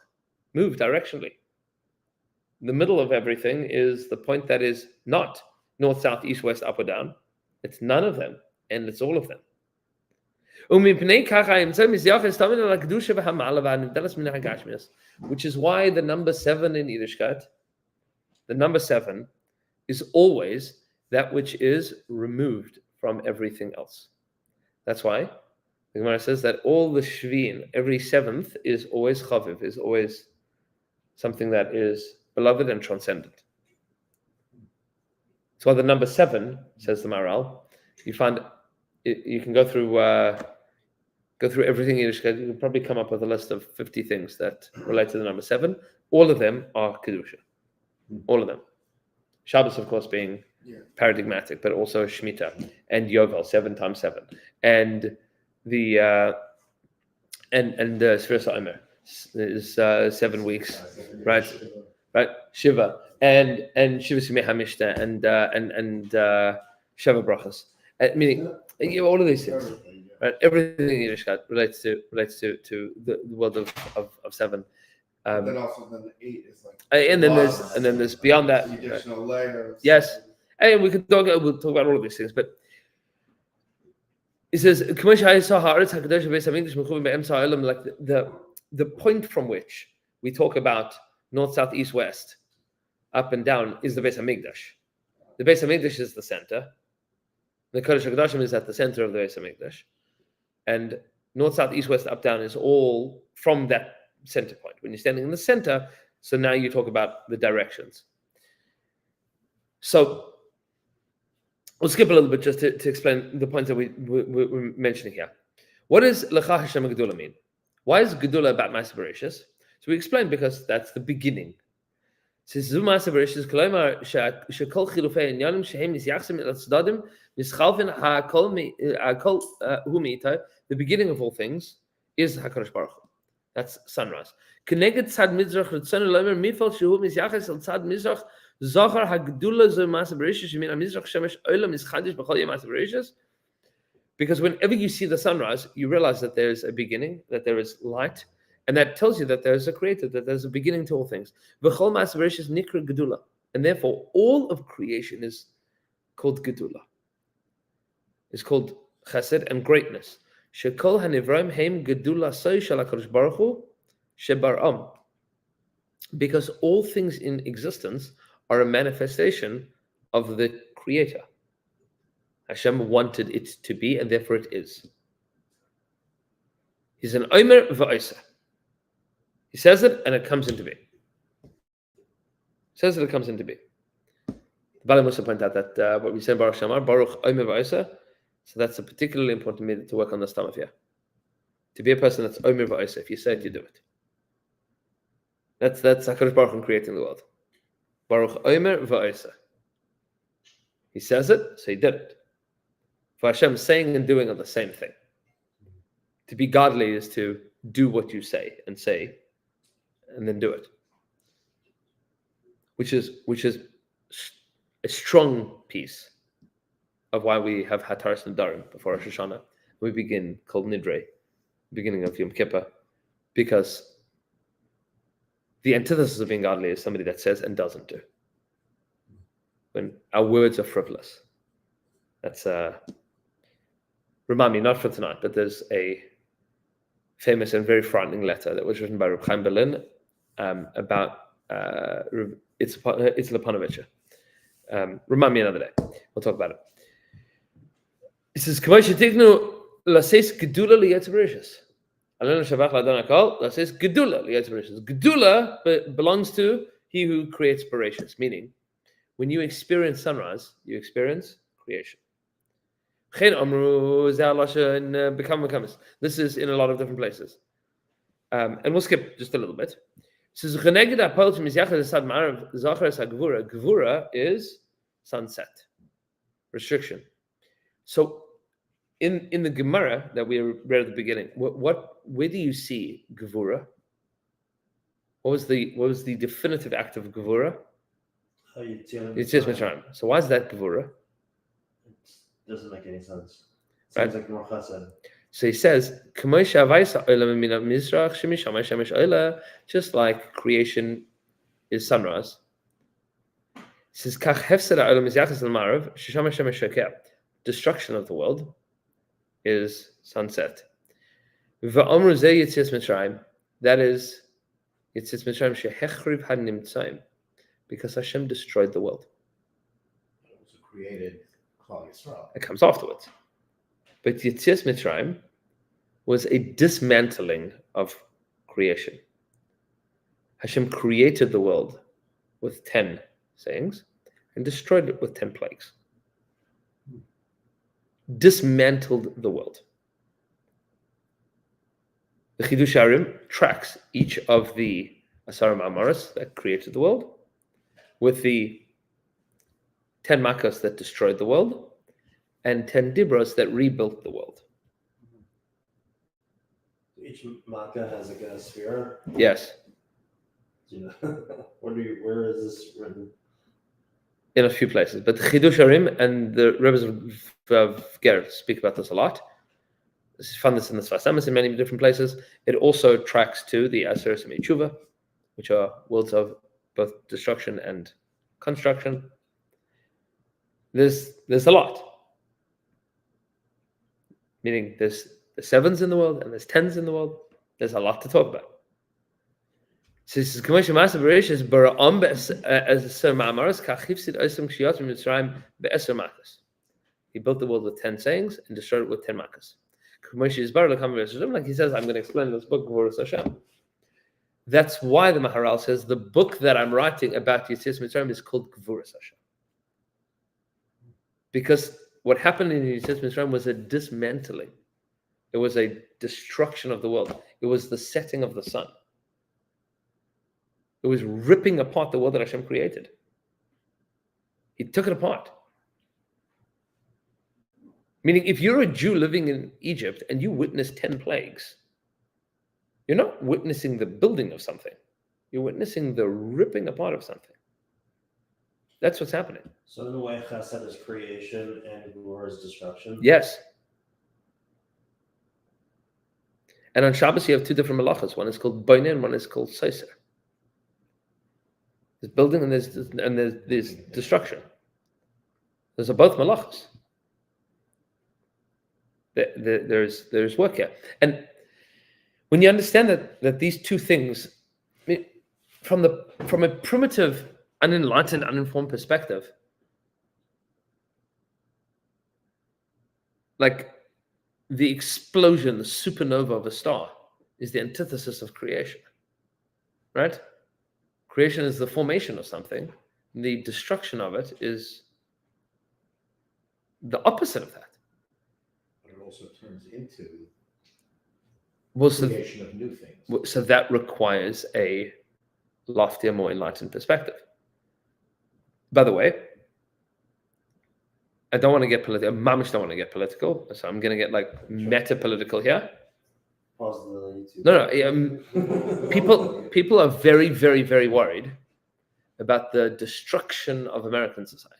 move directionally. The middle of everything is the point that is not north, south, east, west, up or down. It's none of them, and it's all of them. Which is why the number 7 in Yiddishkeit, the number 7, is always that which is removed from everything else. That's why the Gemara says that all the Shvi'in, every 7th, is always Chaviv, is always something that is beloved and transcendent. That's why the number 7, says the Maharal, you find you can go through everything in Yiddishkeit. You can probably come up with a list of 50 things that relate to the number 7. All of them are Kedusha. All of them. Shabbos, of course, being paradigmatic, but also Shemitah and Yovel, 7 times 7, and the Sfiras HaOmer is 7 weeks, right? Shiva and Shiva Simei HaMishta and Sheva Brachas, meaning all of these things, right? Everything in Yiddishkeit relates to the world of 7. Then also then 8 is like, and then there's beyond that. the additional layer. Yes, and we'll talk about all of these things, but it says like the point from which we talk about north, south, east, west, up and down is the Beis Hamikdash. The Beis Hamikdash is the center. The Kodesh HaKodashim is at the center of the Beis Hamikdash, and north, south, east, west, up, down is all from that center point. When you're standing in the center, so now you talk about the directions. So we'll skip a little bit just to explain the points that we're mentioning here. What does Lecha Hashem Gedula mean? Why is Gedula about Ma'aseh Bereshis? So we explained because that's the beginning. Since Zu Ma'aseh Bereshis Kolomer Shekol Chilufei Inyanim Shehem Nisyachsim El Tzdadim Mischalvin HaKol Hu Me'itai. The beginning of all things is HaKadosh Baruch Hu. That's sunrise. Keneged Tzad Mizrach Ritzonu Lomer Mifal Shehu Misyachas El Tzad Mizrach Zachar Hagdula Zu Ma'aseh Bereshis Shemin HaMizrach Shemesh Olam Mischadish B'chol Yom Ma'aseh Bereshis. Because whenever you see the sunrise, you realize that there is a beginning, that there is light, and that tells you that there is a creator, that there's a beginning to all things. V'chol Ma'aseh Bereshis Nikra Gedula, and therefore all of creation is called Gedula. is called chesed and greatness. Shekol hanivraim heim gedula soy shel HaKadosh Baruch Hu shebar'am. Because all things in existence are a manifestation of the Creator. Hashem wanted it to be, and therefore it is. He's an Omer v'Oisa. He says it, and it comes into being. Says that it comes into being. The Bali Musa point out that what we say in Baruch Shamar, Baruch Omer v'Oisa, so that's a particularly important minute to work on the stomach here. To be a person that's Omer v'Oisa, if you say it, you do it. That's HaKadosh Baruch Hu creating the world. Baruch Omer v'Oisa. He says it, so he did it. For Hashem, saying and doing are the same thing. To be godly is to do what you say, and then do it. Which is a strong piece of why we have Hataras Nadarim before Rosh Hashanah. We begin Kol Nidre, beginning of Yom Kippur, because the antithesis of being godly is somebody that says and doesn't do. When our words are frivolous. That's remind me, not for tonight, but there's a famous and very frightening letter that was written by Reb Chaim Berlin about it's Lepanovich. Remind me another day. We'll talk about it. It says, "K'may lases gedula liyetz bereshis." Alenu shavach ladon hakol lases gedula liyetz bereshis. Gedula belongs to he who creates bereshis. Meaning, when you experience sunrise, you experience creation. This is in a lot of different places. And we'll skip just a little bit. Gevura is sunset, restriction. So in the Gemara that we read at the beginning, where do you see Gevura? What was the definitive act of Gevura? Yetzias Mitzrayim. So why is that Gevura? Doesn't make any sense. Right. Sounds like more chesed. So he says, just like creation is sunrise. He says, destruction of the world is sunset. That is Yetzias Mitzrayim, because Hashem destroyed the world. It was created Klal Yisrael. It comes afterwards. But Yetzias Mitzrayim was a dismantling of creation. Hashem created the world with 10 sayings and destroyed it with 10 plagues. Dismantled the world. The Chidush Arim tracks each of the Asar Ma'amaros that created the world with the 10 Makkos that destroyed the world and 10 Dibros that rebuilt the world. Each makkah has like a sphere. Yes. Do you know? Where is this written? In a few places. But the Chidush Arim and the Rebbes of Ger speak about this a lot. You find this in the Sfas Emes in many different places. It also tracks to the Aseres Tshuva, which are worlds of both destruction and construction. There's a lot. Meaning there's 7s in the world and there's 10s in the world. There's a lot to talk about. So this is commercial massive bereshis bara'am as Sir Ma'amaras kachivsid osim kshiyatim Mitzrayim be'eser makas. He built the world with 10 sayings and destroyed it with 10 makas. Like he says, I'm going to explain this book, Gevurah Hashem. That's why the Maharal says the book that I'm writing about Yetzias Mitzrayim is called Gevurah Hashem. Because what happened in Yetzias Mitzrayim was a dismantling. It was a destruction of the world. It was the setting of the sun. It was ripping apart the world that Hashem created. He took it apart. Meaning, if you're a Jew living in Egypt and you witness 10 plagues, you're not witnessing the building of something. You're witnessing the ripping apart of something. That's what's happening. So in a way, chesed is creation and Gevurah is destruction. Yes. And on Shabbos, you have 2 different malachas. One is called Boineh and one is called Seiser. There's building and there's destruction. Those are both malachas. There's work here. And when you understand that these two things, from a primitive, unenlightened, uninformed perspective, like the explosion, the supernova of a star is the antithesis of creation, right? Creation is the formation of something. The destruction of it is the opposite of that. But it also turns into Well, so, creation of new things. so that requires a loftier, more enlightened perspective. By the way, I don't want to get political. Mamish don't want to get political, so I'm going to get like meta-political here. Pause the YouTube. No. People are very, very, very worried about the destruction of American society.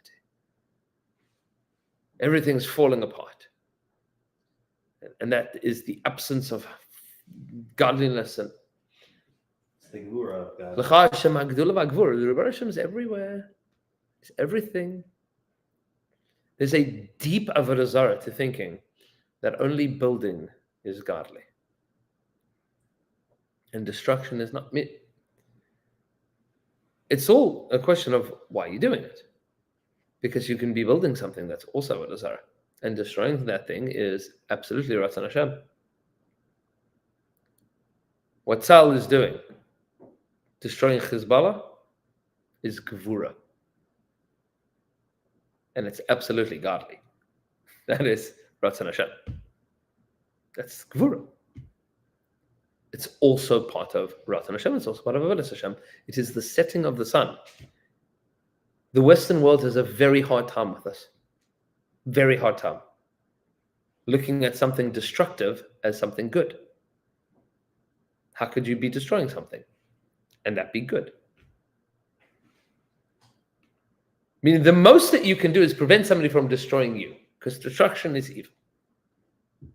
Everything's falling apart, and that is the absence of godliness and It's the gura of God. L'cha Hashem hagdula v'hagvura. The Rebbe Hashem is everywhere. It's everything. There's a deep avodah zarah to thinking that only building is godly and destruction is not. It's all a question of why you're doing it, because you can be building something that's also avodah zarah, and destroying that thing is absolutely Ratzon Hashem. What Tzal is doing, destroying Hezbollah, is gevura. And it's absolutely godly. That is Ratzon Hashem. That's gevura. It's also part of Ratzon Hashem. It's also part of Avodas Hashem. It is the setting of the sun. The Western world has a very hard time with this. Very hard time. Looking at something destructive as something good. How could you be destroying something and that be good? Meaning the most that you can do is prevent somebody from destroying you, because destruction is evil.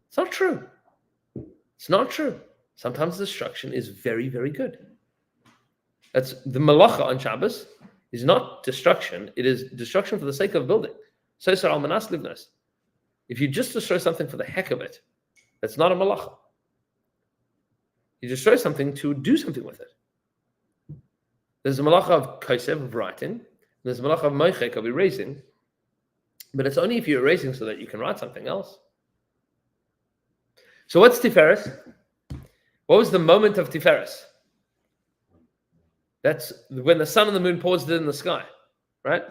It's not true. It's not true. Sometimes destruction is very, very good. That's the malacha on Shabbos is not destruction. It is destruction for the sake of building. So al manas livnas. If you just destroy something for the heck of it, that's not a malacha. You destroy something to do something with it. There's a malacha of kaisev, of writing. There's a malacha of moichek, of erasing. But it's only if you're erasing so that you can write something else. So what's Tiferes? What was the moment of Tiferes? That's when the sun and the moon paused in the sky, right?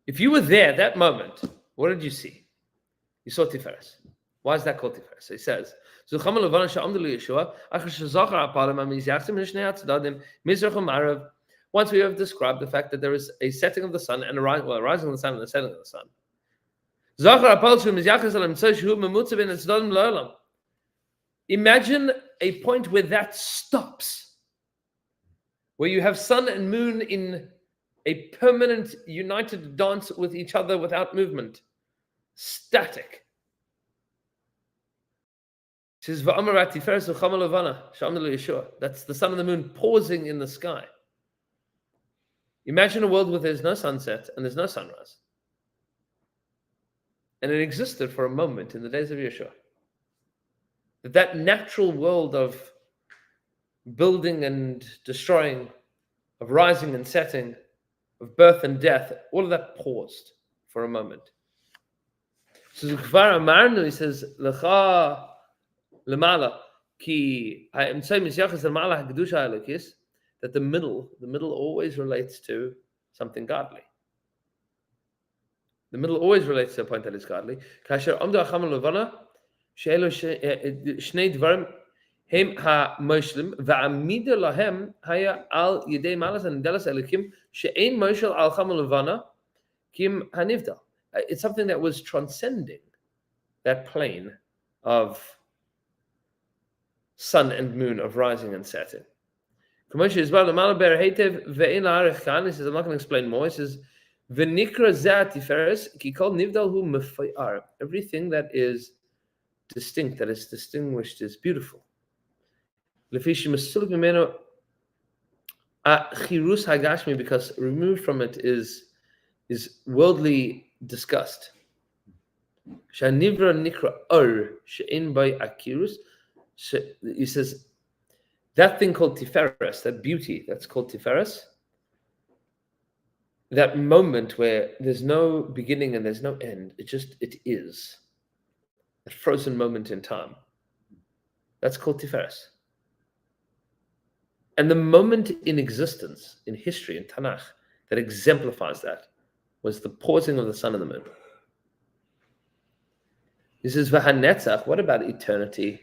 If you were there at that moment, what did you see? You saw Tiferes. Why is that called Tiferes? So he says, once we have described the fact that there is a setting of the sun and a rising of the sun and a setting of the sun. Imagine a point where that stops, where you have sun and moon in a permanent united dance with each other without movement, static. It says, that's the sun and the moon pausing in the sky. Imagine a world where there's no sunset and there's no sunrise. And it existed for a moment in the days of Yeshua. That natural world of building and destroying, of rising and setting, of birth and death, all of that paused for a moment. So he says, Lecha lemala ki that the middle always relates to something godly. The middle always relates to a point that is godly. Shnei dvarim hem ha-moshlim va'amida lahem haya al yedei malas and delas elikim she'ein moshel al chama levana kim hanivdal. It's something that was transcending that plane of sun and moon, of rising and setting. He says, I'm not going to explain more. He says, everything that is distinct, that is distinguished, is beautiful. Because removed from it is worldly disgust. Shanivra nikra or she'in by akirus. He says that thing called tiferes, that beauty that's called tiferes, that moment where there's no beginning and there's no end, it is. That frozen moment in time. That's called tiferes. And the moment in existence, in history, in Tanakh, that exemplifies that was the pausing of the sun and the moon. This is Vahanetzach. What about eternity?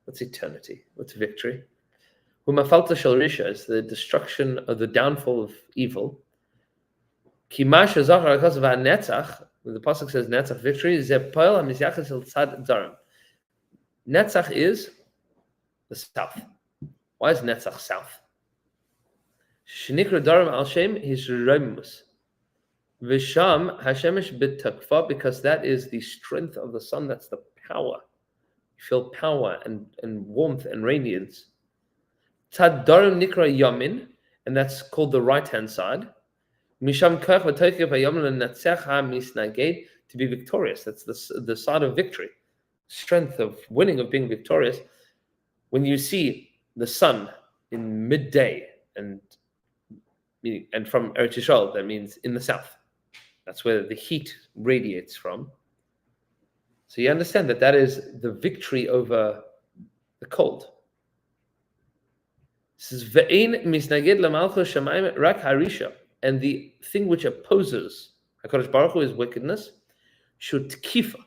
What's eternity? What's victory? Humafalta shel risha is the destruction of the downfall of evil. Kimash zachar because of Netzach, the pasuk says Netzach victory is zepel hamisyachas el tzad zarim. Netzach is the south. Why is Netzach south? Shnikra darim al shem his remus. Visham Hashemesh b'takfa, because that is the strength of the sun. That's the power. You feel power and warmth and radiance. Tzad darim nikra yamin, and that's called the right hand side. Misham kach v'toikev hayamin l'natzech ha'misnaged, to be victorious. That's the side of victory, strength of winning, of being victorious. When you see the sun in midday and from Eretz Yisrael, that means in the south. That's where the heat radiates from. So you understand that is the victory over the cold. This is ve'ein misnaged lamalchus shamayim rak harisha, and the thing which opposes HaKadosh Baruch Hu is wickedness, shutkifa,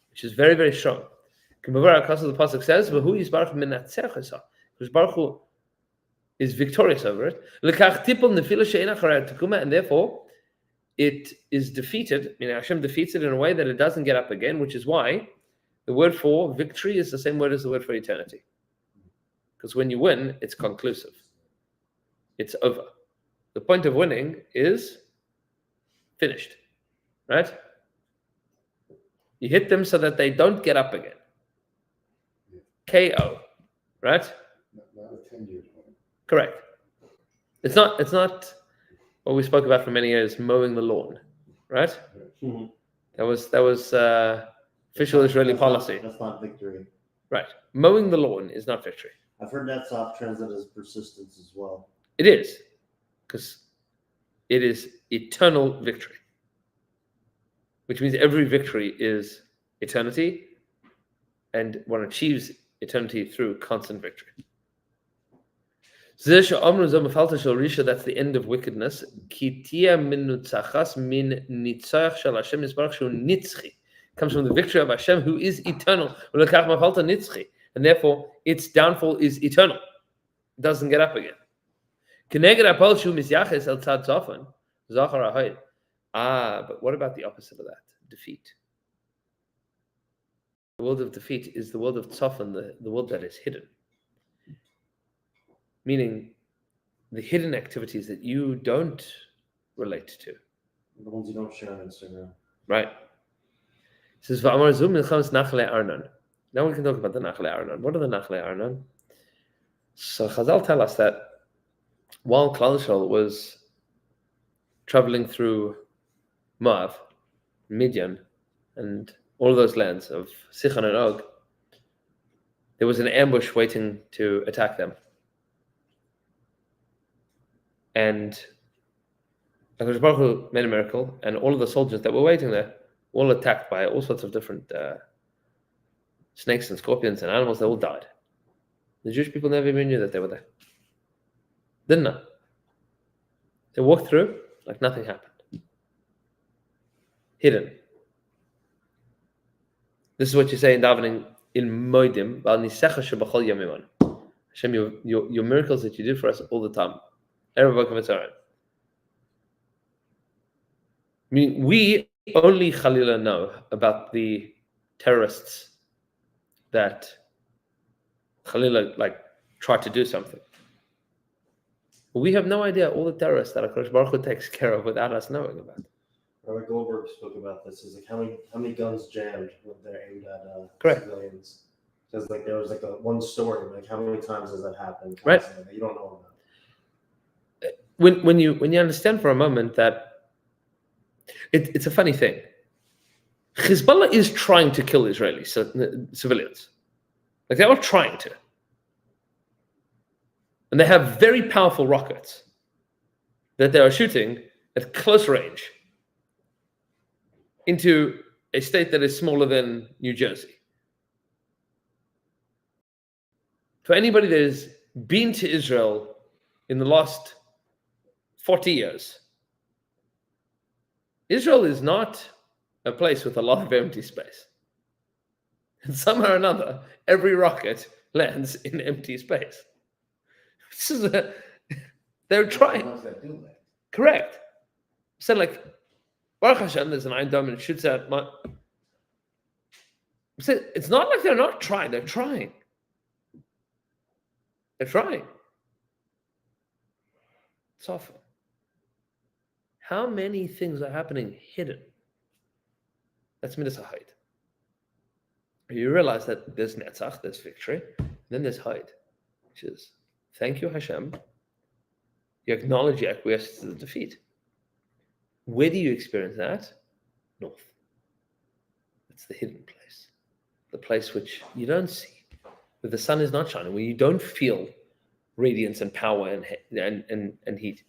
which is very, very strong. The pasuk says, "V'hu yisbarach minatzech esa." HaKadosh Baruch Hu is victorious over it. Lekach tipul nefila she'ein acharei tekuma, and therefore it is defeated. I mean, Hashem defeats it in a way that it doesn't get up again, which is why the word for victory is the same word as the word for eternity. Because when you win, it's conclusive. It's over. The point of winning is finished, right? You hit them so that they don't get up again. KO, right? Not a 10-year point. Correct. It's not what we spoke about for many years, mowing the lawn, right? Mm-hmm. That was official Israeli policy. That's not victory. Right. Mowing the lawn is not victory. I've heard that soft translate as persistence as well. It is, because it is eternal victory, which means every victory is eternity, and one achieves eternity through constant victory. That's the end of wickedness. Comes from the victory of Hashem, who is eternal. And therefore, its downfall is eternal. It doesn't get up again. But what about the opposite of that? Defeat. The world of defeat is the world of tzofan, the world that is hidden. Meaning the hidden activities that you don't relate to. The ones you don't share on Instagram. Right. It says, now we can talk about the Nachle Arnon. What are the Nachle Arnon? So Chazal tell us that while Klal Yisrael was traveling through Moab, Midian, and all those lands of Sichon and Og, there was an ambush waiting to attack them. And HaKadosh Baruch Hu made a miracle, and all of the soldiers that were waiting there, all attacked by all sorts of different snakes and scorpions and animals, they all died. The Jewish people never even knew that they were there. Didn't know. They walked through like nothing happened. Hidden. This is what you say in davening in Moedim, Hashem, your miracles that you do for us all the time. I mean, we only Khalila know about the terrorists that Khalila tried to do something. But we have no idea all the terrorists that HaKadosh Baruch Hu takes care of without us knowing about. Rabbi Goldberg spoke about this. Is how many guns jammed when they're aimed at Correct. civilians? Because there was one story. How many times has that happened? Right. That you don't know about. When you understand for a moment that it's a funny thing. Hezbollah is trying to kill Israeli civilians. Like, they are trying to. And they have very powerful rockets that they are shooting at close range into a state that is smaller than New Jersey. For anybody that has been to Israel in the last 40 years, Israel is not a place with a lot of empty space. And somehow or another, every rocket lands in empty space. This is they're The trying. trying. ones that do that. Correct. So, like, Baruch Hashem, there's an Iron Dome and it shoots out. So it's not like they're not trying. They're trying. They're trying. It's awful. How many things are happening hidden? That's Midas HaHaid. You realize that there's Netzach, there's victory, then there's Haid, which is, thank you, Hashem. You acknowledge your acquiescence to the defeat. Where do you experience that? North. That's the hidden place. The place which you don't see, where the sun is not shining, where you don't feel radiance and power and heat.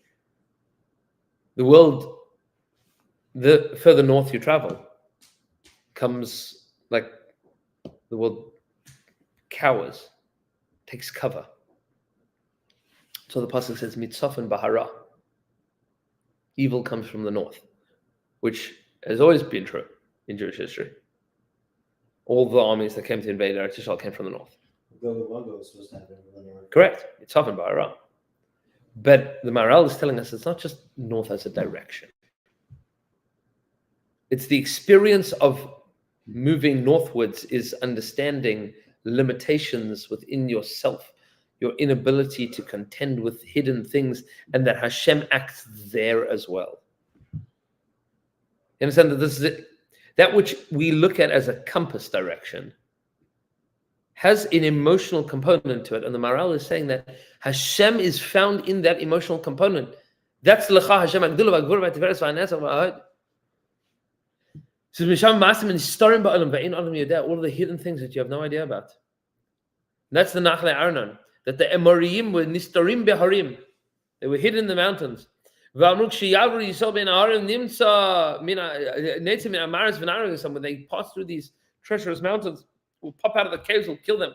The world, the further north you travel, comes like the world cowers, takes cover. So the pasuk says, "Mitzafin bahara." Evil comes from the north, which has always been true in Jewish history. All the armies that came to invade Eretz Yisrael came from the north. Gog was supposed to happen in the north. Correct. Mitzafin bahara. But the Maharal is telling us it's not just north as a direction. It's the experience of moving northwards is understanding limitations within yourself, your inability to contend with hidden things, and that Hashem acts there as well. You understand that this is it? That which we look at as a compass direction has an emotional component to it, and the Maharal is saying that Hashem is found in that emotional component. That's Lecha Hashem Agdula V'Gvura V'Tiferes V'Hanetzach V'Ha'od. So Misham Masim and Starim Ba'alam Ve'in Adam Yodeh, all of the hidden things that you have no idea about. And that's the Nachle Arnon, that the Emoriyim were Nistarim Beharim. They were hidden in the mountains. V'amruk Sheyavru Yisrael Ben Harim Nimsa Netzim Min Amaris V'Naragim. When they pass through these treacherous mountains, will pop out of the caves, will kill them.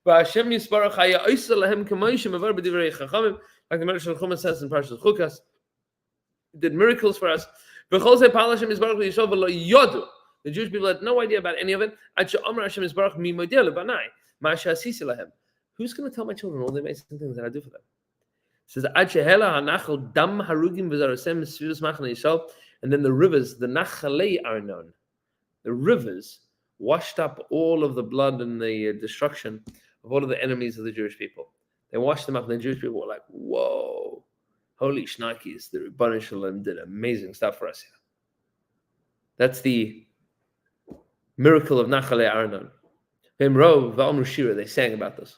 Hashem Yisbarach Haya Oisel Lahem Kamoishim Avar B'Divrei Chachamim, like the Medrash Chumash says in Parashat Chukas, He did miracles for us. B'chol Zei Pal Hashem Yisbarach Yisrael V'Lo Yodu. The Jewish people had no idea about any of it. Ad She'omer Hashem Yisbarach Mi Modeh Lebanai Ma'aseh Asisi Lahem. Who's going to tell my children all the amazing things that I do for them? It says Ad Shehela Hanachal Dam Harugim V'Zarasem Svirus Machane Yisrael, and then the rivers, the Nachalei are known. The rivers washed up all of the blood and the destruction of all of the enemies of the Jewish people. They washed them up, and the Jewish people were like, whoa, holy shnikes, the Rebbeinu Shalom did amazing stuff for us here. That's the miracle of Nachalei Arnon. V'emro v'amru shira, they sang about this.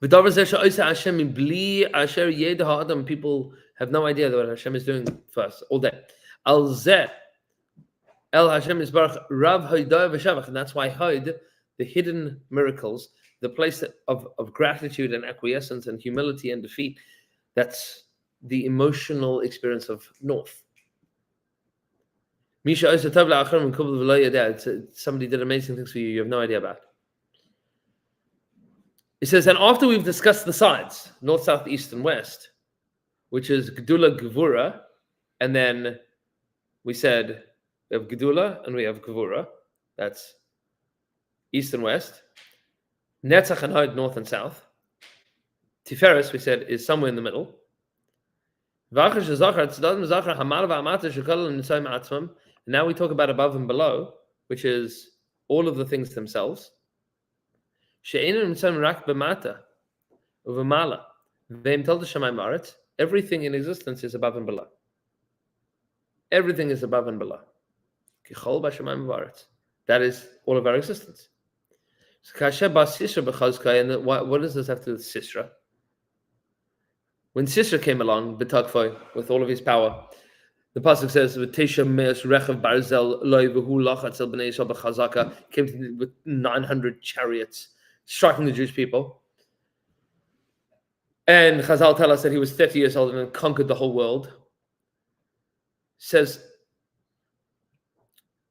V'davar zeh she'oseh Hashem bli asher yedeh ha'adam, people have no idea what Hashem is doing for us all day. Al zeh El Hashem Yisbarach Rav Hoidah V'Shavach, and that's why Hoid, the hidden miracles, the place of gratitude and acquiescence and humility and defeat, that's the emotional experience of north. Misha somebody did amazing things for you have no idea about. It says, and after we've discussed the sides, north, south, east, and west, which is Gedula Gevura, and then we said we have Gedula and we have Gevura, that's east and west. Netzach and Hod, north and south. Tiferes, we said, is somewhere in the middle. And now we talk about above and below, which is all of the things themselves. Everything in existence is above and below. Everything is above and below. That is all of our existence. And what does this have to do with Sisra? When Sisra came along, B'Takfoi, with all of his power, The pasuk says, "V'tesha me'as rechav barzel loy v'hu lachatz el bnei Yisrael b'chazaka," came with 900 chariots, striking the Jewish people. And Chazal tell us that he was 30 years old and conquered the whole world. Says,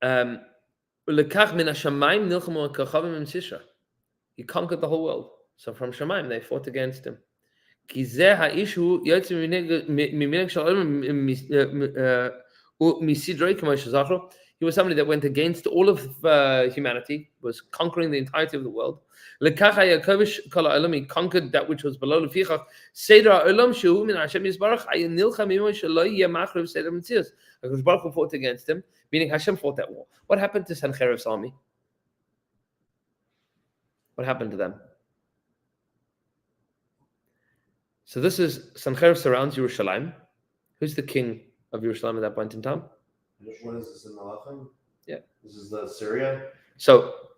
"Lekach min hashamayim nilchamu kachavim im Sisra." He conquered the whole world. So from Shamayim, they fought against him. He was somebody that went against all of humanity, was conquering the entirety of the world. He conquered that which was below. Baruch fought against him, meaning Hashem fought that war. What happened to Sancheriv's army? What happened to them? So this is Sancherib surrounds Yerushalayim. Who's the king of Yerushalayim at that point in time? What is this in Malachim? Yeah. This is the Syria? So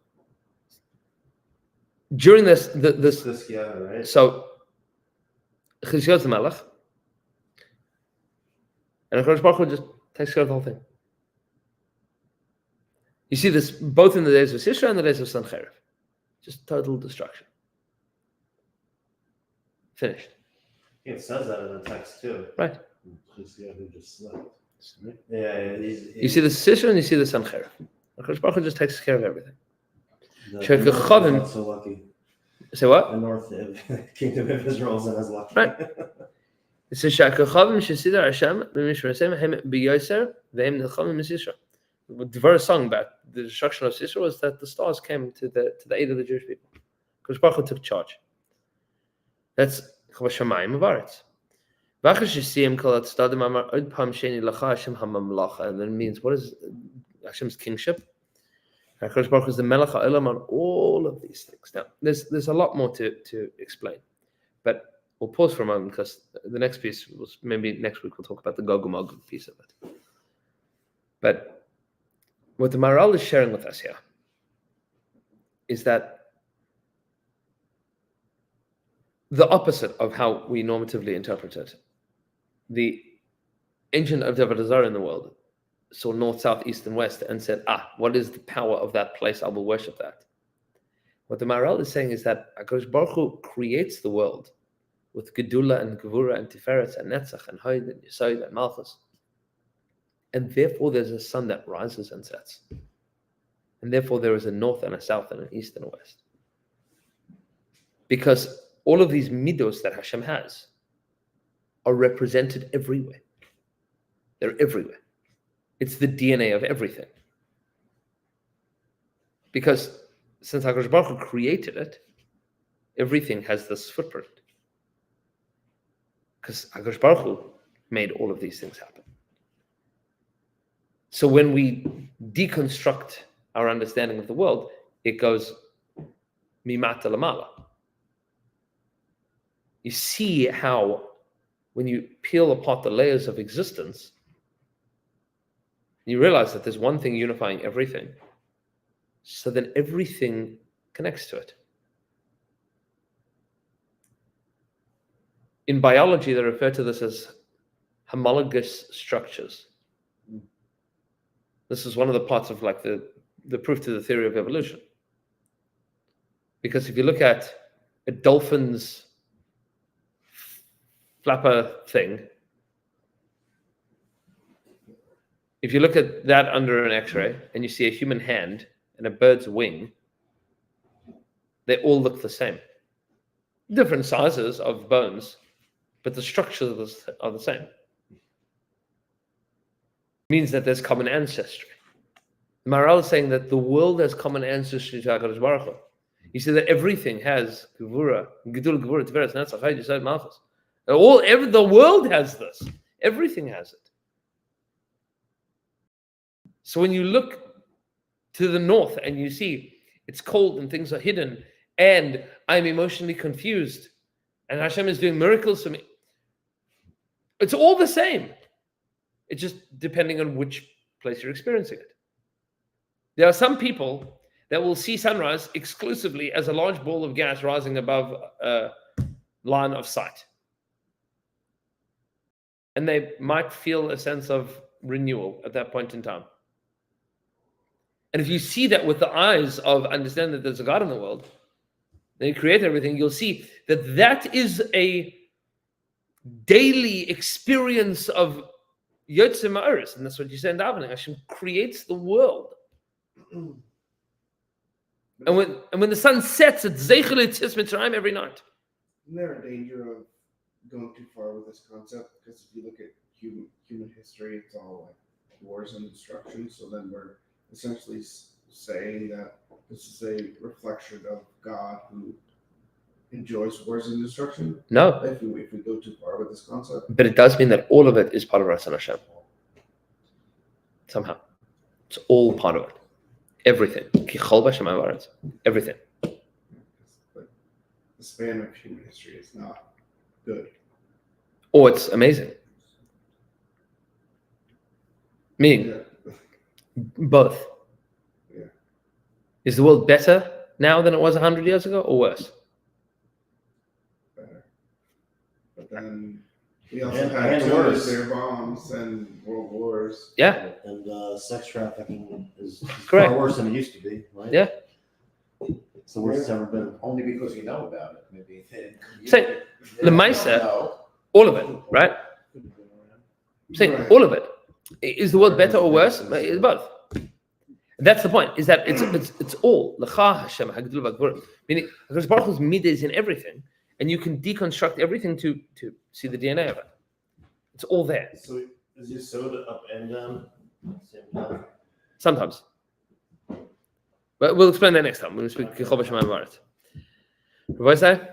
during this, Right? So Chizkiyahu the Melech, and HaKadosh Baruch Hu just takes care of the whole thing. You see this both in the days of Sisra and the days of Sancherib. Just total destruction. Finished. It says that in the text too. Right. Chizkiyahu just slept. You see the Sisra and you see the Sancherib. HaKadosh Baruch Hu just takes care of everything. The north is not so lucky. Say what? The north kingdom of Israel isn't as lucky. Right. It says Shakachavim Shesidar Hashem B'Mishmarasim Hem B'Yoser V'Hem Nilchamim Misisra. The very song about the destruction of Sisra was that the stars came to the aid of the Jewish people because Baruch Hu took charge. That's Shamayim Avaretz. V'achas Yisiyim Kol Tzdadim Amar Od Pam Sheni Lacha Hashem HaMamlacha, and then it means what is Hashem's kingship? HaKadosh Baruch Hu is the Melech HaOlam on all of these things. Now, there's a lot more to explain, but we'll pause for a moment because the next piece, maybe next week we'll talk about the Gog and Magog piece of it. But what the Maharal is sharing with us here is that the opposite of how we normatively interpret it. The ancient Avodah in the world saw north, south, east, and west and said, what is the power of that place? I will worship that. What the Maharal is saying is that HaKadosh Baruch Hu creates the world with Gedula and Gevura and Tiferet and Netzach and Hod and Yesod and Malchus. And therefore there's a sun that rises and sets. And therefore there is a north and a south and an east and a west. Because all of these midos that Hashem has are represented everywhere. They're everywhere. It's the DNA of everything. Because since HaKadosh Baruch Hu created it, everything has this footprint. Because HaKadosh Baruch Hu made all of these things happen. So when we deconstruct our understanding of the world, it goes mimata lamala. You see how when you peel apart the layers of existence, you realize that there's one thing unifying everything. So then everything connects to it. In biology, they refer to this as homologous structures. This is one of the parts of like the proof to the theory of evolution. Because if you look at a dolphin's flapper thing, if you look at that under an X-ray and you see a human hand and a bird's wing, they all look the same. Different sizes of bones, but the structures are the same. Means that there's common ancestry. Maharal is saying that the world has common ancestry to HaKadosh Baruch Hu. You see that everything has Gevura, Gedul, Gevura, Tiferes, Netzach, Hod, Yesod, Malchus. The world has this. Everything has it. So when you look to the north and you see it's cold and things are hidden and I'm emotionally confused and Hashem is doing miracles for me, it's all the same. It's just depending on which place you're experiencing it. There are some people that will see sunrise exclusively as a large ball of gas rising above a line of sight. And they might feel a sense of renewal at that point in time. And if you see that with the eyes of understanding that there's a God in the world, then He created everything, you'll see that that is a daily experience of Yotzei Ma'aris, and that's what you say in davening. Hashem creates the world. And when the sun sets, it's Zeichel Yetzias Mitzrayim every night. Isn't there a danger of going too far with this concept? Because if you look at human history, it's all like wars and destruction. So then we're essentially saying that this is a reflection of God who enjoys wars and destruction. No, If we go too far with this concept. but it does mean that all of it is part of Ratzon Hashem. Somehow. It's all part of it. Everything. Ki chol b'shamayim v'aretz. Everything. But the span of human history is not good. Oh, it's amazing. Meaning, Yeah. both. Yeah. Is the world better now than it was 100 years ago, or worse? Better. But then we also And had two worse. nuclear bombs and world wars. Yeah, And sex trafficking is Correct. far worse than it used to be, right? Yeah. It's the worst it's ever been. Only because you know about it, maybe. Say, the Maisa, No. all of it, right? Saying Right. all of it. Is the world better or worse? It's both. That's the point. Is that it's all L'cha Hashem Hagdul V'Gvur. Meaning, because Baruch Hu's midah is in everything, and you can deconstruct everything to see the DNA of it. It's all there. So is your soda up and down at the same time? Sometimes. But we'll explain that next time when we speak Chol B'Shamayim V'Aretz. What did I say?